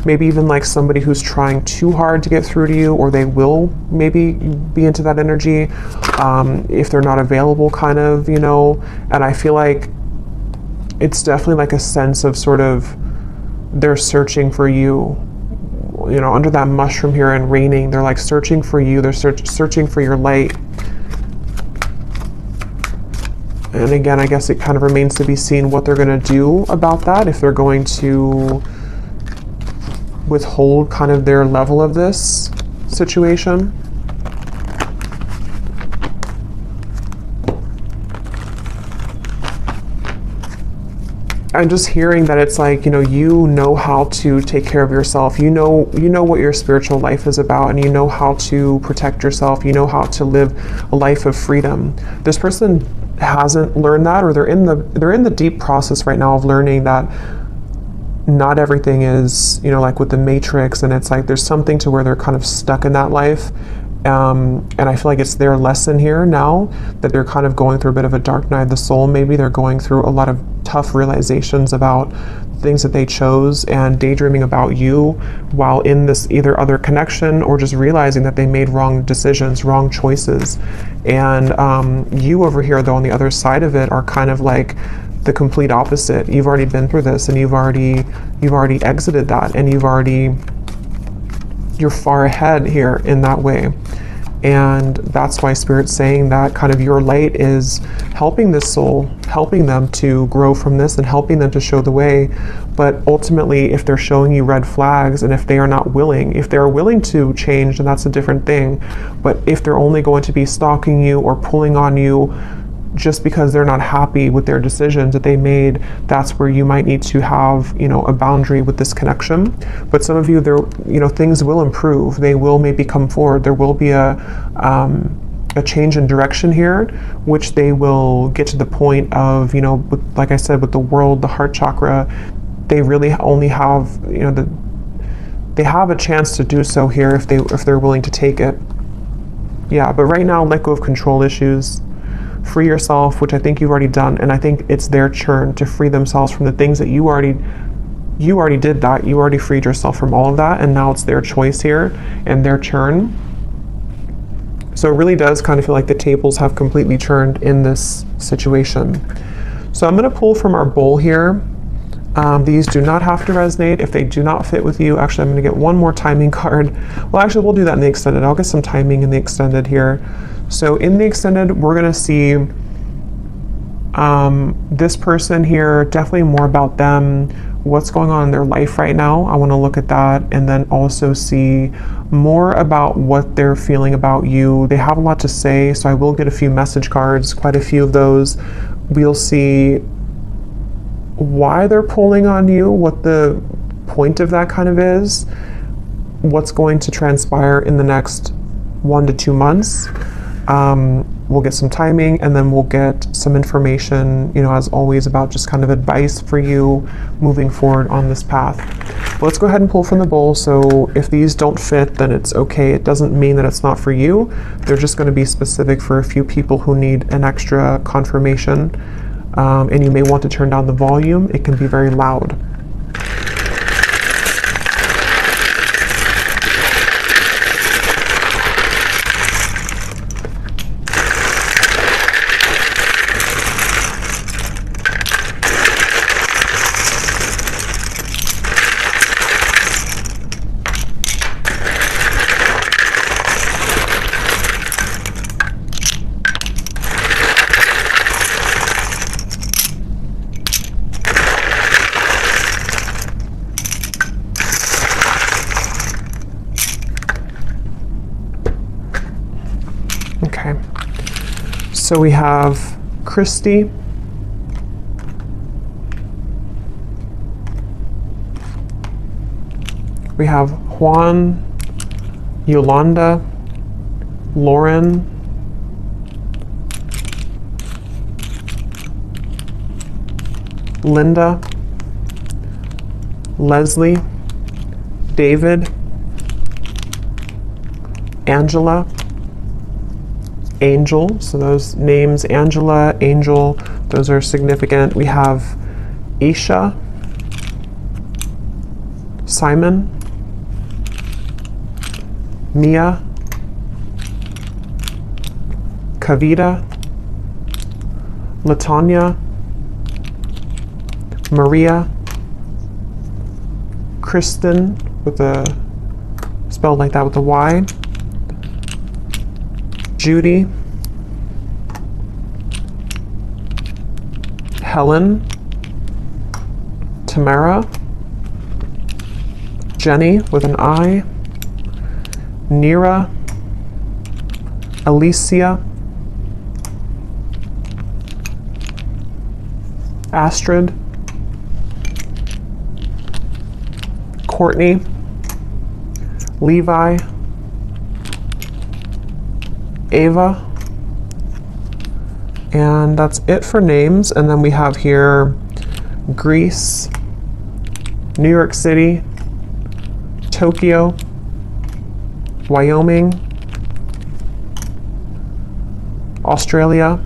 maybe even like somebody who's trying too hard to get through to you, or they will maybe be into that energy if they're not available, kind of, you know. And I feel like it's definitely like a sense of sort of they're searching for you, you know, under that mushroom here and raining. They're like searching for you. They're searching for your light. And again, I guess it kind of remains to be seen what they're going to do about that, if they're going to withhold kind of their level of this situation. I'm just hearing that it's like, you know how to take care of yourself. You know what your spiritual life is about, and you know how to protect yourself. You know how to live a life of freedom. This person hasn't learned that, or they're in the deep process right now of learning that not everything is, like with the Matrix, and it's like there's something to where they're kind of stuck in that life. And I feel like it's their lesson here now, that they're kind of going through a bit of a dark night of the soul. Maybe they're going through a lot of tough realizations about things that they chose, and daydreaming about you while in this either other connection, or just realizing that they made wrong decisions, wrong choices. And you over here, though, on the other side of it, are kind of like the complete opposite. You've already been through this, and you've already exited that, and you're far ahead here in that way. And that's why Spirit's saying that kind of your light is helping this soul, helping them to grow from this, and helping them to show the way. But ultimately, if they're showing you red flags, and if they are not willing, if they're willing to change, then that's a different thing. But if they're only going to be stalking you or pulling on you just because they're not happy with their decisions that they made, that's where you might need to have, a boundary with this connection. But some of you, things will improve. They will maybe come forward. There will be a change in direction here, which they will get to the point of, like I said, with the world, the heart chakra, they really only have, they have a chance to do so here if they're willing to take it. Yeah, but right now, let go of control issues. Free yourself, which I think you've already done, and I think it's their turn to free themselves from the things that you already did that. You already freed yourself from all of that, and now it's their choice here and their turn. So it really does kind of feel like the tables have completely turned in this situation. So I'm going to pull from our bowl here. These do not have to resonate if they do not fit with you. Actually, I'm going to get one more timing card. Well, actually, we'll do that in the extended. I'll get some timing in the extended here. So in the extended, we're going to see this person here, definitely more about them, what's going on in their life right now. I want to look at that, and then also see more about what they're feeling about you. They have a lot to say, so I will get a few message cards, quite a few of those. We'll see why they're pulling on you, what the point of that kind of is, what's going to transpire in the next 1 to 2 months. We'll get some timing, and then we'll get some information, as always, about just kind of advice for you moving forward on this path. But let's go ahead and pull from the bowl. So if these don't fit, then it's okay. It doesn't mean that it's not for you. They're just going to be specific for a few people who need an extra confirmation. And you may want to turn down the volume. It can be very loud. Okay, so we have Christy, we have Juan, Yolanda, Lauren, Linda, Leslie, David, Angela, Angel. So those names, Angela, Angel, those are significant. We have Isha, Simon, Mia, Kavita, Latanya, Maria, Kristen, with a spelled like that with a Y, Judy, Helen, Tamara, Jenny with an I, Nira, Alicia, Astrid, Courtney, Levi, Ava, and that's it for names. And then we have here Greece, New York City, Tokyo, Wyoming, Australia,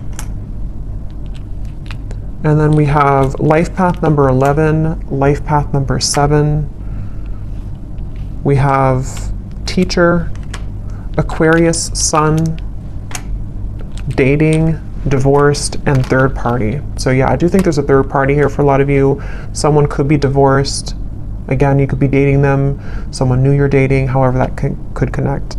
and then we have life path number 11, life path number 7. We have teacher, Aquarius, sun, dating, divorced, and third party. So yeah, I do think there's a third party here for a lot of you. Someone could be divorced. Again, you could be dating them. Someone new you're dating, however that could connect.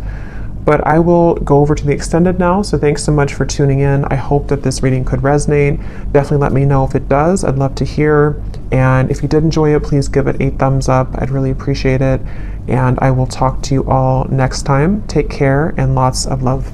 But I will go over to the extended now. So thanks so much for tuning in. I hope that this reading could resonate. Definitely let me know if it does. I'd love to hear. And if you did enjoy it, please give it a thumbs up. I'd really appreciate it. And I will talk to you all next time. Take care and lots of love.